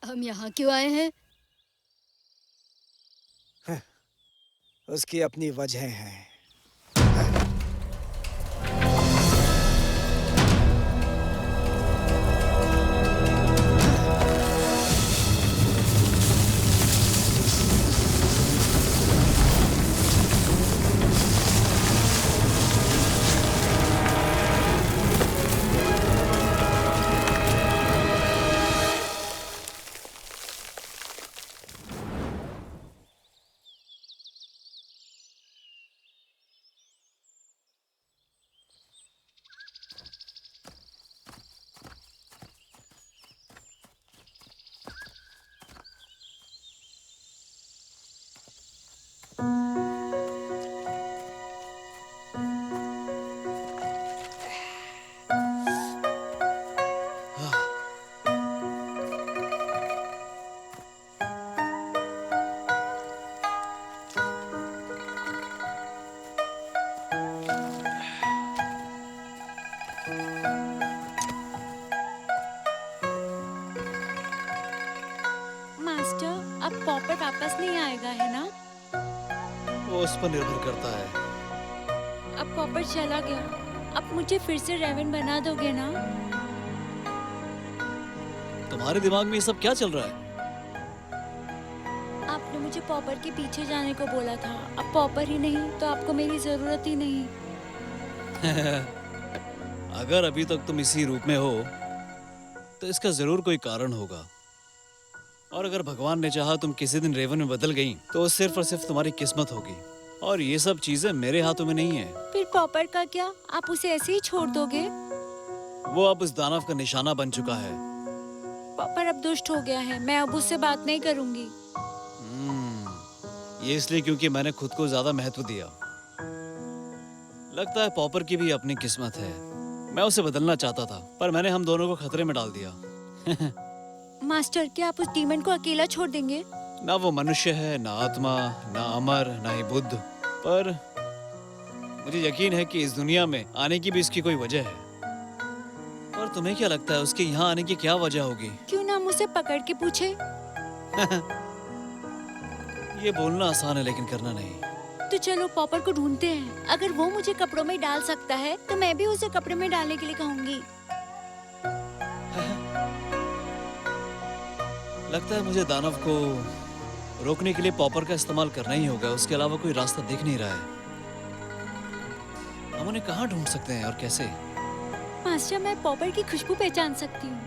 हम यहाँ क्यों आए हैं? उसकी अपनी वजह है। मास्टर, अब पॉपर वापस नहीं आएगा है ना? वो उस पर निर्भर करता है। अब पॉपर चला गया, अब मुझे फिर से रेवन बना दोगे ना? तुम्हारे दिमाग में ये सब क्या चल रहा है? आपने मुझे पॉपर के पीछे जाने को बोला था। अब पॉपर ही नहीं तो आपको मेरी जरूरत ही नहीं। अगर अभी तक तुम इसी रूप में हो तो इसका जरूर कोई कारण होगा। और अगर भगवान ने चाहा तुम किसी दिन रेवन में बदल गई तो सिर्फ और सिर्फ तुम्हारी किस्मत होगी, और ये सब चीजें मेरे हाथों में नहीं है। फिर पॉपर का क्या? आप उसे ऐसे ही छोड़ दोगे? वो अब उस दानव का निशाना बन चुका है। पॉपर अब दुष्ट हो गया है, मैं अब उससे बात नहीं करूंगी। ये इसलिए क्योंकि मैंने खुद को ज्यादा महत्व दिया। लगता है पॉपर की भी अपनी किस्मत है। मैं उसे बदलना चाहता था, पर मैंने हम दोनों को खतरे में डाल दिया। मास्टर, क्या आप उस डीमन को अकेला छोड़ देंगे? ना वो मनुष्य है, ना आत्मा, ना अमर, ना ही बुद्ध, पर मुझे यकीन है कि इस दुनिया में आने की भी इसकी कोई वजह है। पर तुम्हें क्या लगता है उसके यहाँ आने की क्या वजह होगी? क्यों ना हम उसे पकड़ के पूछे? ये बोलना आसान है लेकिन करना नहीं। तो चलो पॉपर को ढूंढते हैं। अगर वो मुझे कपड़ों में डाल सकता है तो मैं भी उसे कपड़े में डालने के लिए कहूंगी। लगता है मुझे दानव को रोकने के लिए पॉपर का इस्तेमाल करना ही होगा। उसके अलावा कोई रास्ता दिख नहीं रहा है। हम उन्हें कहाँ ढूंढ सकते हैं और कैसे? मास्टर, मैं पॉपर की खुशबू पहचान सकती हूँ।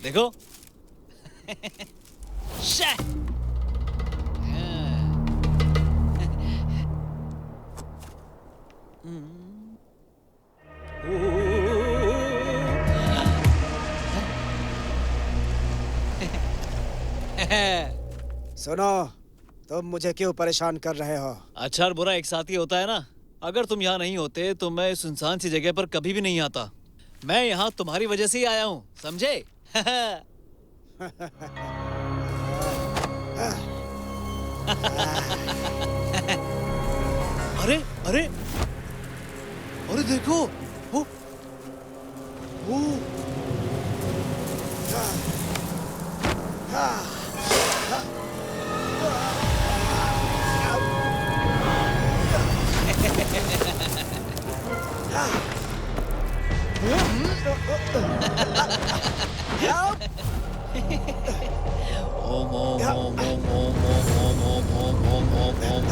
देखो। सुनो, तुम मुझे क्यों परेशान कर रहे हो? अच्छा और बुरा एक साथ ही होता है ना। अगर तुम यहाँ नहीं होते तो मैं इस सुनसान सी जगह पर कभी भी नहीं आता। मैं यहाँ तुम्हारी वजह से ही आया हूँ, समझे? अरे अरे अरे देखो वो Om Om Om Om Om Om Om Om Om Om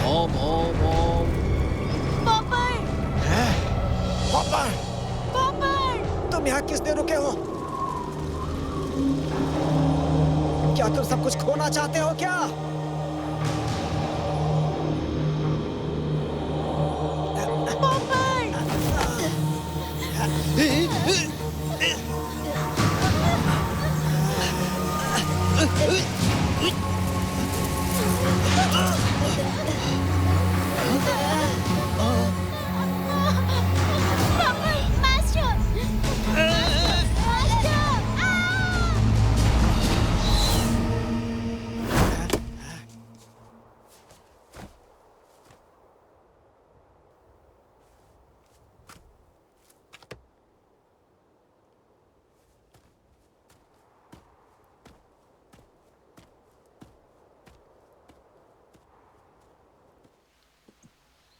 Om Om Om Om. Popper! Popper! Popper! तुम यहाँ किस लिए रुके हो? क्या तुम सब कुछ खोना चाहते हो क्या?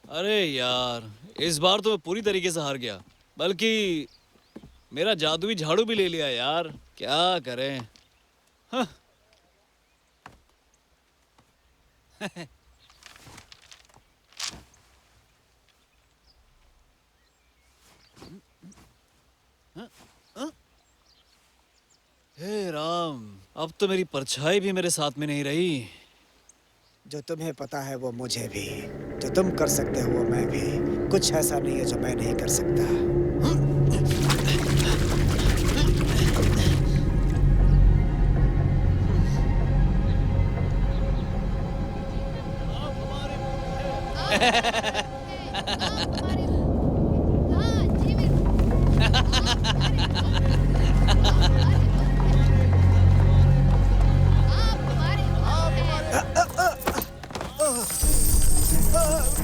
अरे यार, इस बार तो मैं पूरी तरीके से हार गया। बल्कि मेरा जादुई झाड़ू भी ले लिया यार। क्या करें? हाँ। हे राम, अब तो मेरी परछाई भी मेरे साथ में नहीं रही। जो तुम्हें पता है वो मुझे भी, जो तुम कर सकते हो वो मैं भी। कुछ ऐसा नहीं है जो मैं नहीं कर सकता।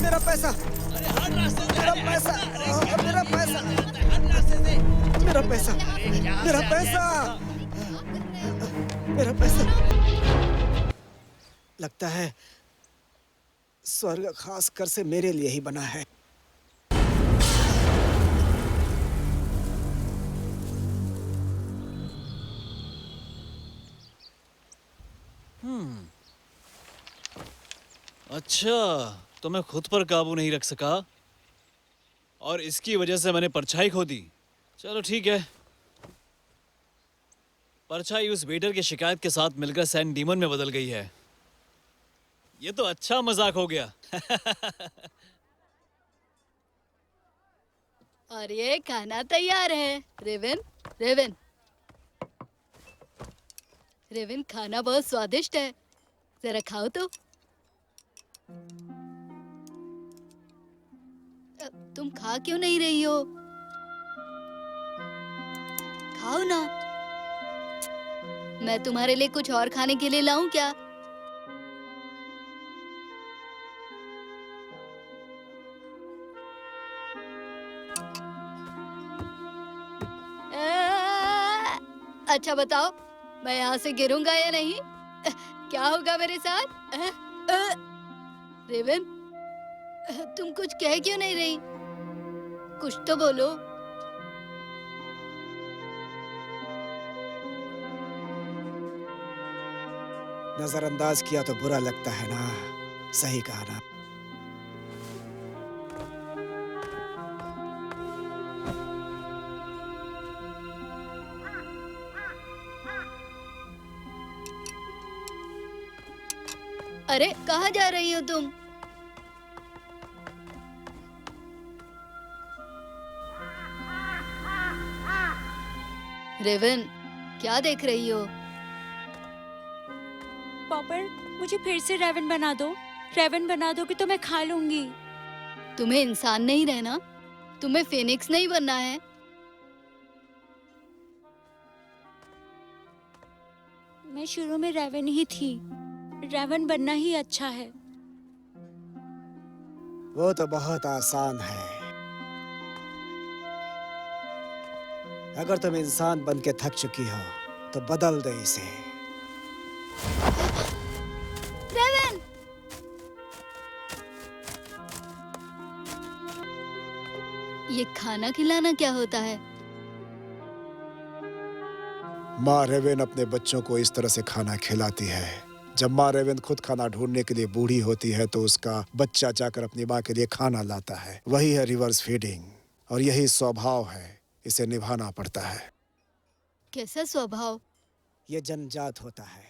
मेरा पैसा, मेरा पैसा, मेरा पैसा, मेरा पैसा, मेरा पैसा, मेरा पैसा। लगता है स्वर्ग खास कर से मेरे लिए ही बना है। अच्छा, तो मैं खुद पर काबू नहीं रख सका और इसकी वजह से मैंने परछाई खो दी। चलो ठीक है, परछाई उस वेटर की शिकायत के साथ मिलकर सैंड डीमन में बदल गई है। ये तो अच्छा मजाक हो गया। और ये खाना तैयार है। रेवन, रेवन, रेवन, खाना बहुत स्वादिष्ट है, जरा खाओ तो। तुम खा क्यों नहीं रही हो? खाओ ना। मैं तुम्हारे लिए कुछ और खाने के लिए लाऊं क्या? अच्छा बताओ, मैं यहाँ से गिरूंगा या नहीं? क्या होगा मेरे साथ? रेवन, तुम कुछ कह क्यों नहीं रही? कुछ तो बोलो। नजरअंदाज किया तो बुरा लगता है ना, सही कहा ना। अरे कहाँ जा रही हो तुम? रेवन, क्या देख रही हो? पॉपर, मुझे फिर से रेवन बना दो। रेवन बना दोगे तो मैं खा लूंगी। तुम्हें इंसान नहीं रहना, तुम्हें फेनिक्स नहीं बनना है। मैं शुरू में रेवन ही थी। रेवन बनना ही अच्छा है। वो तो बहुत आसान है। अगर तुम इंसान बन के थक चुकी हो तो बदल दे इसे। रेवन! ये खाना खिलाना क्या होता है? माँ रेवेन अपने बच्चों को इस तरह से खाना खिलाती है। जब माँ रेवेन खुद खाना ढूंढने के लिए बूढ़ी होती है तो उसका बच्चा जाकर अपनी माँ के लिए खाना लाता है। वही है रिवर्स फीडिंग, और यही स्वभाव है, इसे निभाना पड़ता है। कैसा स्वभाव? ये जन्मजात होता है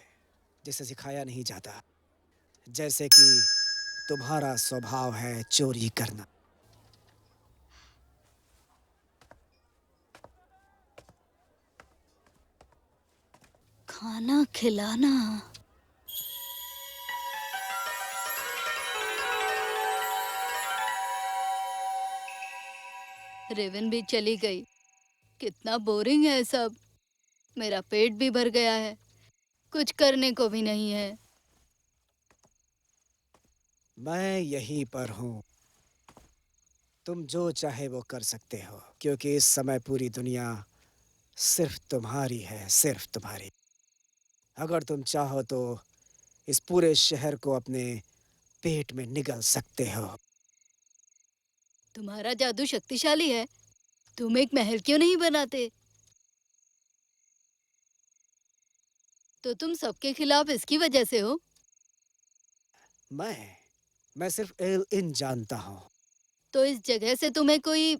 जिसे सिखाया नहीं जाता। जैसे कि तुम्हारा स्वभाव है चोरी करना। खाना खिलाना। रेवन भी चली गई। कितना बोरिंग है सब। मेरा पेट भी भर गया है, कुछ करने को भी नहीं है। मैं यहीं पर हूँ। तुम जो चाहे वो कर सकते हो, क्योंकि इस समय पूरी दुनिया सिर्फ तुम्हारी है, सिर्फ तुम्हारी। अगर तुम चाहो तो इस पूरे शहर को अपने पेट में निगल सकते हो। तुम्हारा जादू शक्तिशाली है। तुम एक महल क्यों नहीं बनाते? तो तुम सबके खिलाफ इसकी वजह से हो? मैं सिर्फ एल इन जानता हूँ। तो इस जगह से तुम्हें कोई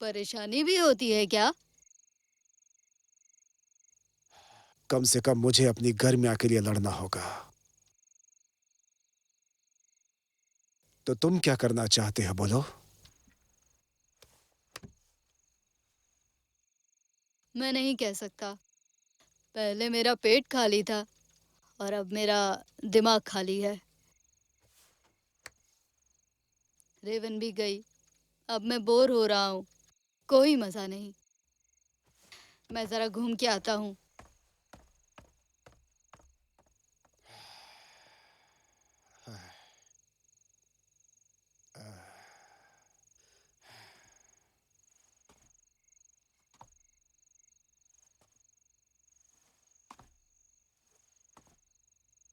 परेशानी भी होती है क्या? कम से कम मुझे अपनी गर्मिया के लिए लड़ना होगा। तो तुम क्या करना चाहते हो, बोलो? मैं नहीं कह सकता। पहले मेरा पेट खाली था और अब मेरा दिमाग खाली है। रेवन भी गई। अब मैं बोर हो रहा हूँ। कोई मजा नहीं। मैं जरा घूम के आता हूँ।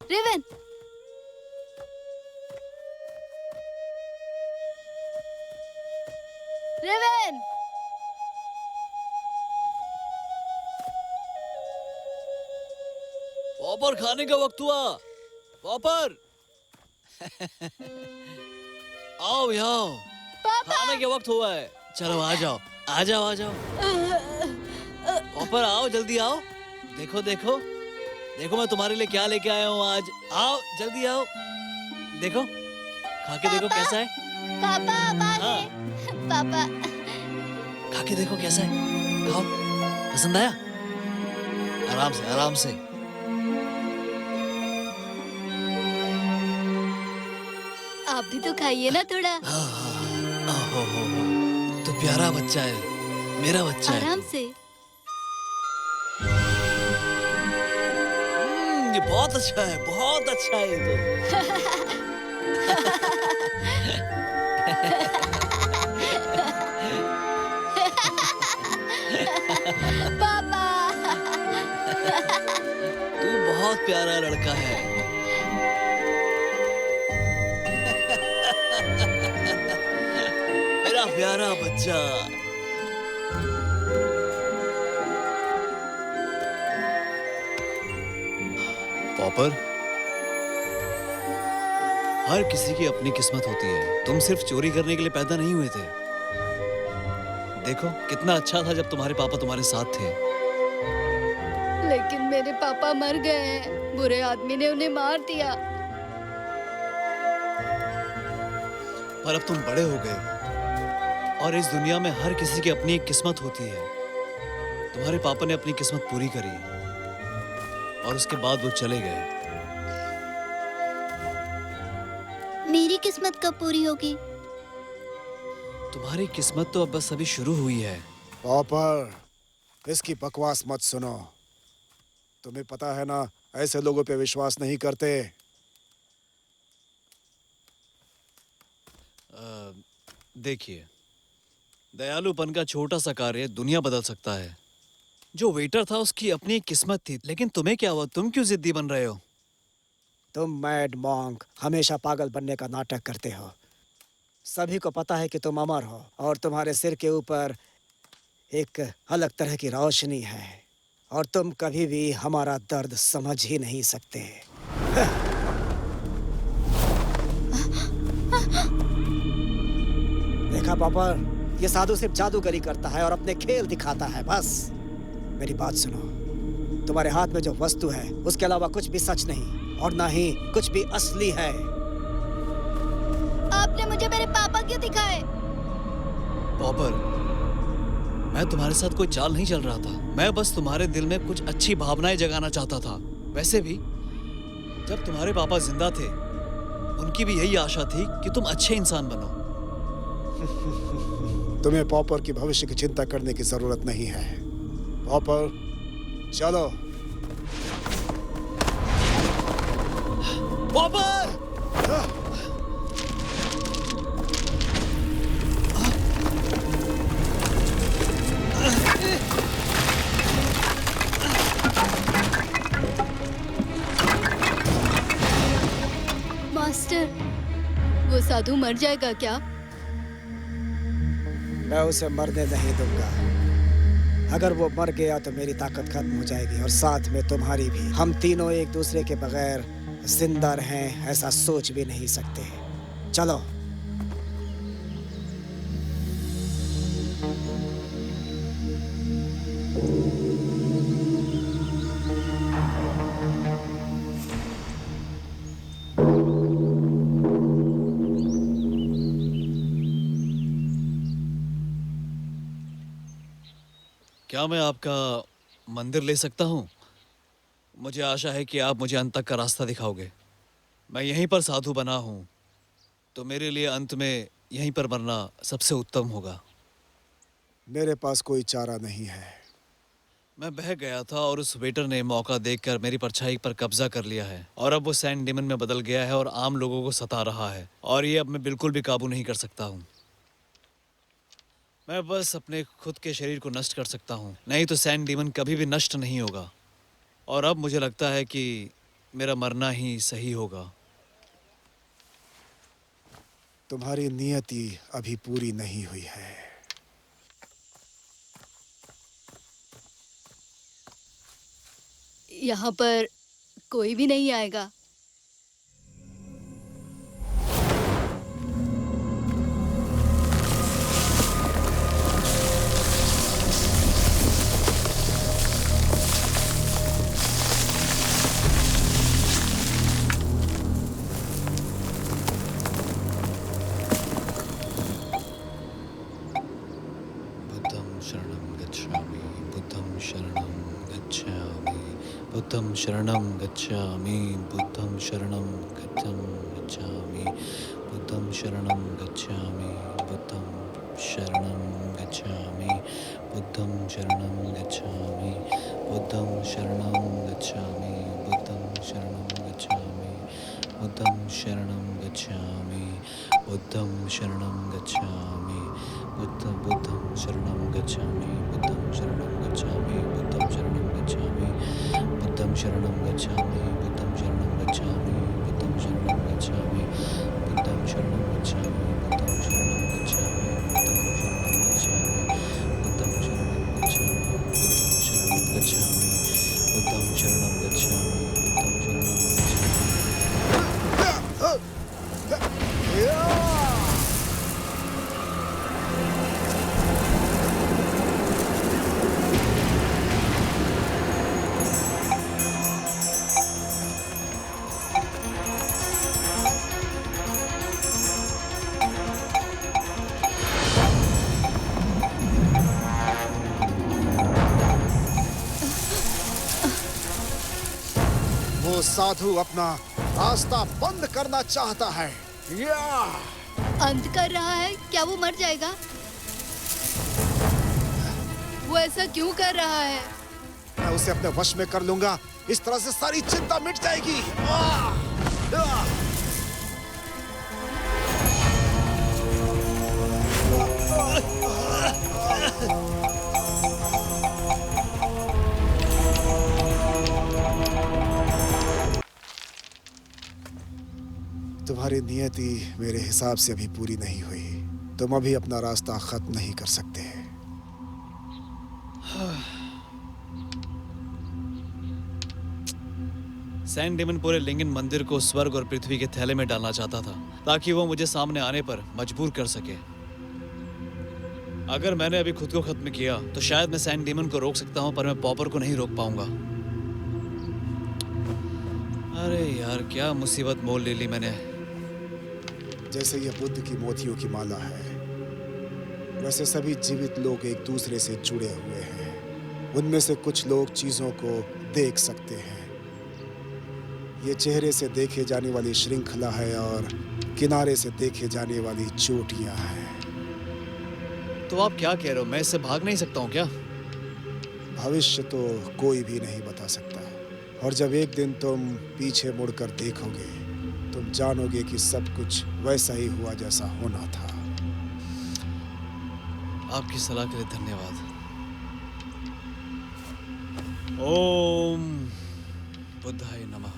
रेवन! रेवन! पॉपर खाने का वक्त हुआ। पॉपर आओ यहाँ, खाने का वक्त हुआ है। चलो आ जाओ, आ जाओ, आ जाओ। पॉपर आओ, जल्दी आओ। देखो देखो देखो, मैं तुम्हारे लिए क्या लेके आया हूँ आज। आओ जल्दी आओ, देखो खा के देखो कैसा है। पापा हाँ, पापा खा के देखो कैसा है, खाओ। पसंद आया? आराम से, आराम से। आप भी तो खाइए ना थोड़ा। हाँ, हाँ, हो, तो प्यारा बच्चा है, मेरा बच्चा है। आराम से। ये बहुत अच्छा है, बहुत अच्छा है ये तो। पापा तू बहुत प्यारा लड़का है। मेरा प्यारा बच्चा। पॉपर, हर किसी की अपनी किस्मत होती है। तुम सिर्फ चोरी करने के लिए पैदा नहीं हुए थे। देखो कितना अच्छा था जब तुम्हारे पापा तुम्हारे साथ थे। लेकिन मेरे पापा मर गए हैं, बुरे आदमी ने उन्हें मार दिया। पर अब तुम बड़े हो गए और इस दुनिया में हर किसी की अपनी एक किस्मत होती है। तुम्हारे पापा ने अपनी किस्मत पूरी करी और उसके बाद वो चले गए। मेरी किस्मत कब पूरी होगी? तुम्हारी किस्मत तो अब बस अभी शुरू हुई है। पॉपर, इसकी बकवास मत सुनो। तुम्हें पता है ना, ऐसे लोगों पे विश्वास नहीं करते। देखिए, दयालुपन का छोटा सा कार्य दुनिया बदल सकता है। जो वेटर था उसकी अपनी एक किस्मत थी, लेकिन तुम्हें क्या हुआ? तुम क्यों जिद्दी बन रहे हो? तुम मैड मॉन्क हमेशा पागल बनने का नाटक करते हो। सभी को पता है कि तुम अमर हो और तुम्हारे सिर के ऊपर एक अलग तरह की रोशनी है और तुम कभी भी हमारा दर्द समझ ही नहीं सकते। देखा पापा, ये साधु सिर्फ जादूगरी करता है और अपने खेल दिखाता है बस। मेरी बात सुनो, तुम्हारे हाथ में जो वस्तु है उसके अलावा कुछ भी सच नहीं और ना ही कुछ भी असली है। आपने मुझे मेरे पापा क्यों दिखाए? पॉपर, मैं तुम्हारे साथ कोई चाल नहीं चल रहा था। मैं बस तुम्हारे दिल में कुछ अच्छी भावनाएं जगाना चाहता था। वैसे भी जब तुम्हारे पापा जिंदा थे, उनकी भी यही आशा थी कि तुम अच्छे इंसान बनो। तुम्हें पॉपर की भविष्य की चिंता करने की जरूरत नहीं है। पॉपर, चलो। पॉपर! मास्टर, वो साधु मर जाएगा क्या? मैं उसे मरने नहीं दूंगा। अगर वो मर गया तो मेरी ताकत खत्म हो जाएगी और साथ में तुम्हारी भी। हम तीनों एक दूसरे के बगैर जिंदा रहें ऐसा सोच भी नहीं सकते। चलो। क्या मैं आपका मंदिर ले सकता हूँ? मुझे आशा है कि आप मुझे अंत तक का रास्ता दिखाओगे। मैं यहीं पर साधु बना हूँ, तो मेरे लिए अंत में यहीं पर मरना सबसे उत्तम होगा। मेरे पास कोई चारा नहीं है। मैं बह गया था और उस वेटर ने मौका देखकर मेरी परछाई पर कब्जा कर लिया है और अब वो सैंड डेमन में बदल गया है और आम लोगों को सता रहा है और ये अब मैं बिल्कुल भी काबू नहीं कर सकता हूँ। मैं बस अपने खुद के शरीर को नष्ट कर सकता हूँ, नहीं तो सैंड डेमन कभी भी नष्ट नहीं होगा। और अब मुझे लगता है कि मेरा मरना ही सही होगा। तुम्हारी नियति अभी पूरी नहीं हुई है। यहाँ पर कोई भी नहीं आएगा। बुद्धं शरणं गच्छामि, बुद्धं शरणं गच्छामि, बुद्धं शरणं गच्छामि, बुद्धं शरणं गच्छामि, बुद्धं शरणं गच्छामि, बुद्धं शरणं गच्छामि, बुद्धं शरणं गच्छामि, बुद्धं शरणं गच्छामि, बुद्धं शरणं गच्छामि, बुद्धं शरणं गच्छामि, बुद्धं शरणं गच्छामि, बुद्धं शरणं गच्छामि, बुद्धं शरणं गच्छामि, बुद्धं शरणं गच्छामि, बुद्धं शरणं गच्छामि, बुद्धं शरणं गच्छामि, बुद्धं शरणं गच्छामि, बुद्धं शरणं गच्छामि, बुद्धं शरणं गच्छामि, बुद्धं शरणं वो साधु अपना रास्ता बंद करना चाहता है। या अंत कर रहा है? क्या वो मर जाएगा? वो ऐसा क्यों कर रहा है? मैं उसे अपने वश में कर लूंगा। इस तरह से सारी चिंता मिट जाएगी। तुम्हारी नियति मेरे हिसाब से अभी पूरी नहीं हुई। तुम अभी अपना रास्ता खत्म नहीं कर सकते। सैन डेमन पूरे लिंगन मंदिर को स्वर्ग और पृथ्वी के थैले में डालना चाहता था ताकि वो मुझे सामने आने पर मजबूर कर सके। अगर मैंने अभी खुद को खत्म किया तो शायद मैं सैन डेमन को रोक सकता हूं, पर मैं पॉपर को नहीं रोक पाऊंगा। अरे यार, क्या मुसीबत मोल ले ली मैंने। जैसे ये बुद्ध की मोतियों की माला है, वैसे सभी जीवित लोग एक दूसरे से जुड़े हुए हैं। उनमें से कुछ लोग चीजों को देख सकते हैं। ये चेहरे से देखे जाने वाली श्रृंखला है और किनारे से देखे जाने वाली चोटियां हैं। तो आप क्या कह रहे हो? मैं इससे भाग नहीं सकता हूँ क्या? भविष्य तो कोई भी नहीं बता सकता, और जब एक दिन तुम पीछे मुड़कर देखोगे, तुम जानोगे कि सब कुछ वैसा ही हुआ जैसा होना था। आपकी सलाह के लिए धन्यवाद। ओम बुद्धाय नमः।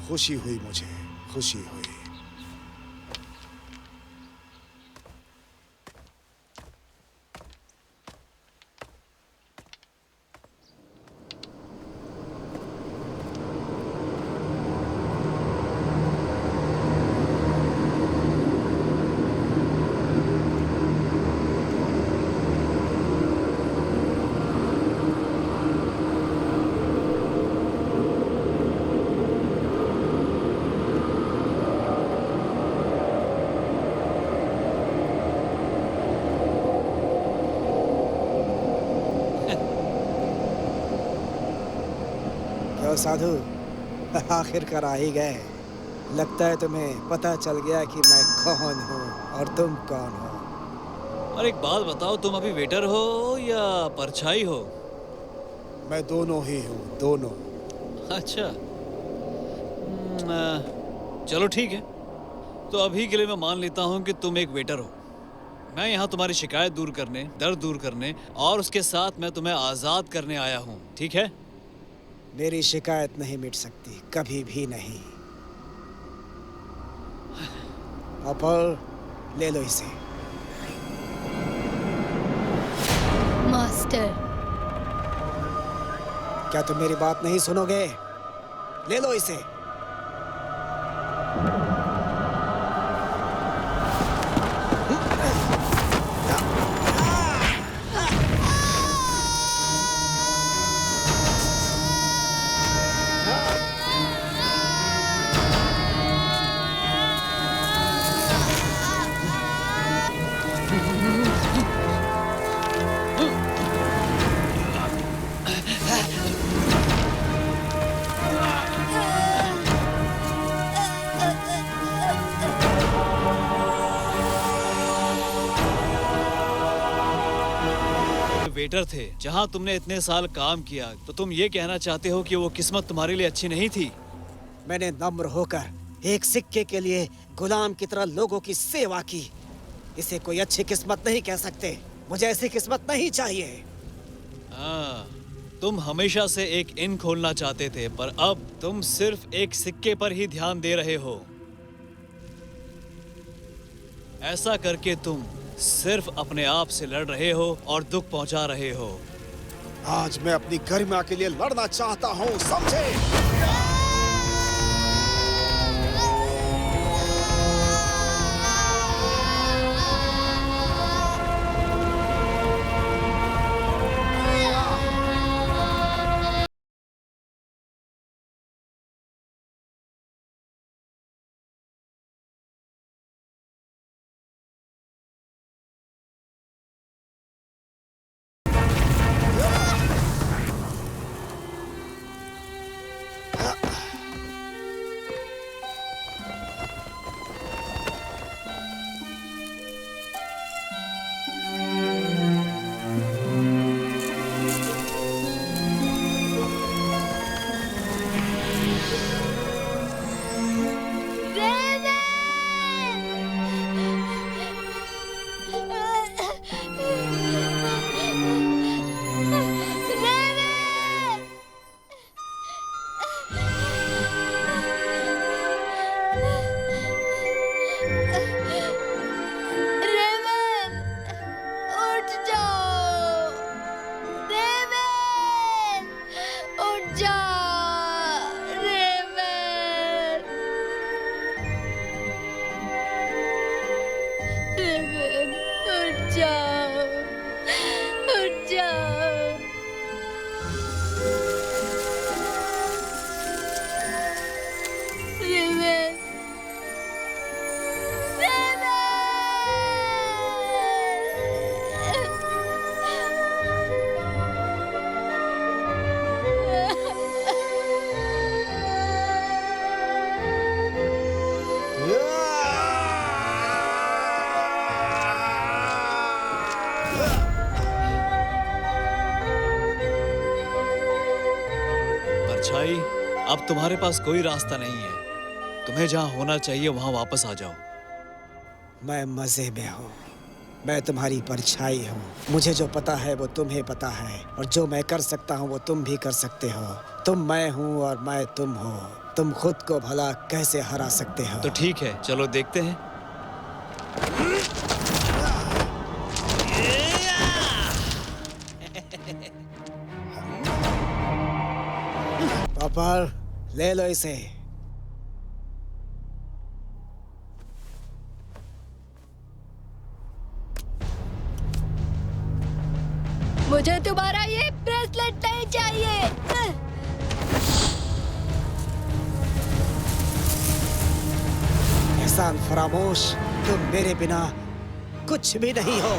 खुशी हुई, मुझे खुशी हुई। साधु, आखिरकार आ ही गए। लगता है तुम्हें पता चल गया कि मैं कौन हूँ और तुम कौन हो। और एक बात बताओ, तुम अभी वेटर हो या परछाई हो? मैं दोनों ही हूँ, दोनों। अच्छा, चलो ठीक है। तो अभी के लिए मैं मान लेता हूँ कि तुम एक वेटर हो। मैं यहाँ तुम्हारी शिकायत दूर करने, दर्द दूर करने और उसके साथ मैं तुम्हें आज़ाद करने आया हूँ, ठीक है? मेरी शिकायत नहीं मिट सकती, कभी भी नहीं। पॉपर, ले लो इसे। मास्टर, क्या तुम मेरी बात नहीं सुनोगे? ले लो इसे। वेटर थे, जहां तुमने इतने साल काम किया, तो तुम ये कहना चाहते हो कि वो किस्मत तुम्हारे लिए अच्छी नहीं थी? मैंने नम्र होकर एक सिक्के के लिए गुलाम की तरह लोगों की सेवा की। इसे कोई अच्छी किस्मत नहीं कह सकते। मुझे ऐसी किस्मत नहीं चाहिए। हाँ, तुम हमेशा से एक इन खोलना चाहते थे, पर अब तुम सिर्फ एक सिक्के पर ही ध्यान दे रहे हो। ऐसा करके तुम सिर्फ अपने आप से लड़ रहे हो और दुख पहुंचा रहे हो। आज मैं अपनी गरिमा के लिए लड़ना चाहता हूँ, समझे? परछाई, अब तुम्हारे पास कोई रास्ता नहीं है। तुम्हें जहाँ होना चाहिए वहाँ वापस आ जाओ। मैं मजे में हूँ। मैं तुम्हारी परछाई हूँ। मुझे जो पता है वो तुम्हें पता है, और जो मैं कर सकता हूँ वो तुम भी कर सकते हो। तुम मैं हूँ और मैं तुम हो। तुम खुद को भला कैसे हरा सकते हो? तो ठीक है, चलो देखते हैं। पापा, ले लो इसे। मुझे तुम्हारा ये ब्रेसलेट नहीं चाहिए। एहसान फरामोश, तुम मेरे बिना कुछ भी नहीं हो।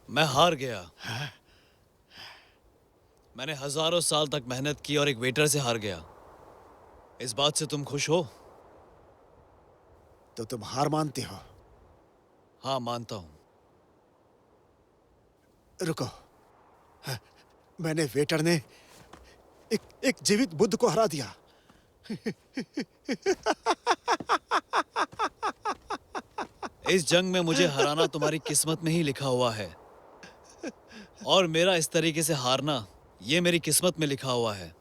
मैं हार गया। मैंने हजारों साल तक मेहनत की और एक वेटर से हार गया। इस बात से तुम खुश हो? तो तुम हार मानते हो? हाँ, मानता हूं। रुको, मैंने वेटर ने एक जीवित बुद्ध को हरा दिया। इस जंग में मुझे हराना तुम्हारी किस्मत में ही लिखा हुआ है, और मेरा इस तरीके से हारना ये मेरी किस्मत में लिखा हुआ है।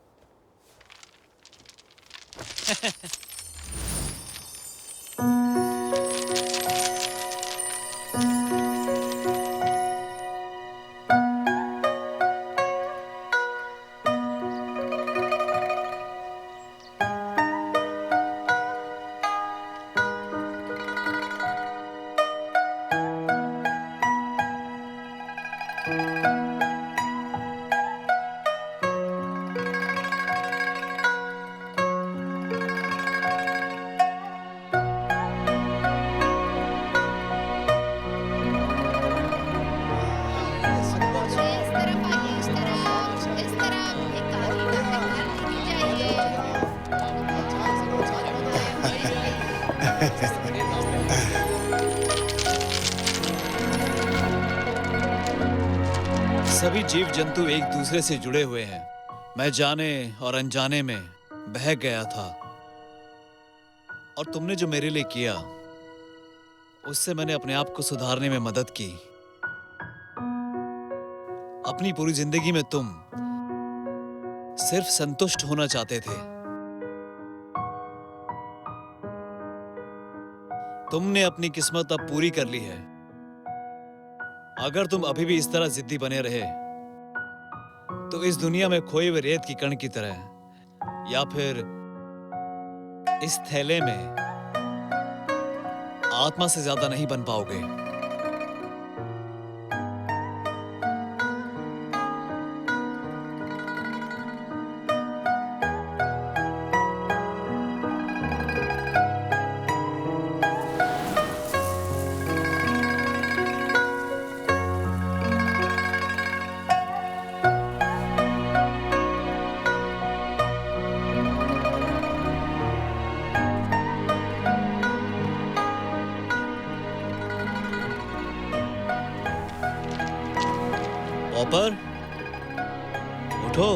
इस तरफ आइए, इस तरफ एक काली बंद करनी चाहिए। सभी जीव जंतु एक दूसरे से जुड़े हुए हैं। मैं जाने और अनजाने में बह गया था, और तुमने जो मेरे लिए किया उससे मैंने अपने आप को सुधारने में मदद की। अपनी पूरी जिंदगी में तुम सिर्फ संतुष्ट होना चाहते थे। तुमने अपनी किस्मत अब पूरी कर ली है। अगर तुम अभी भी इस तरह जिद्दी बने रहे तो इस दुनिया में खोए हुए रेत की कण की तरह, या फिर इस थैले में आत्मा से ज्यादा नहीं बन पाओगे। पॉपर, उठो।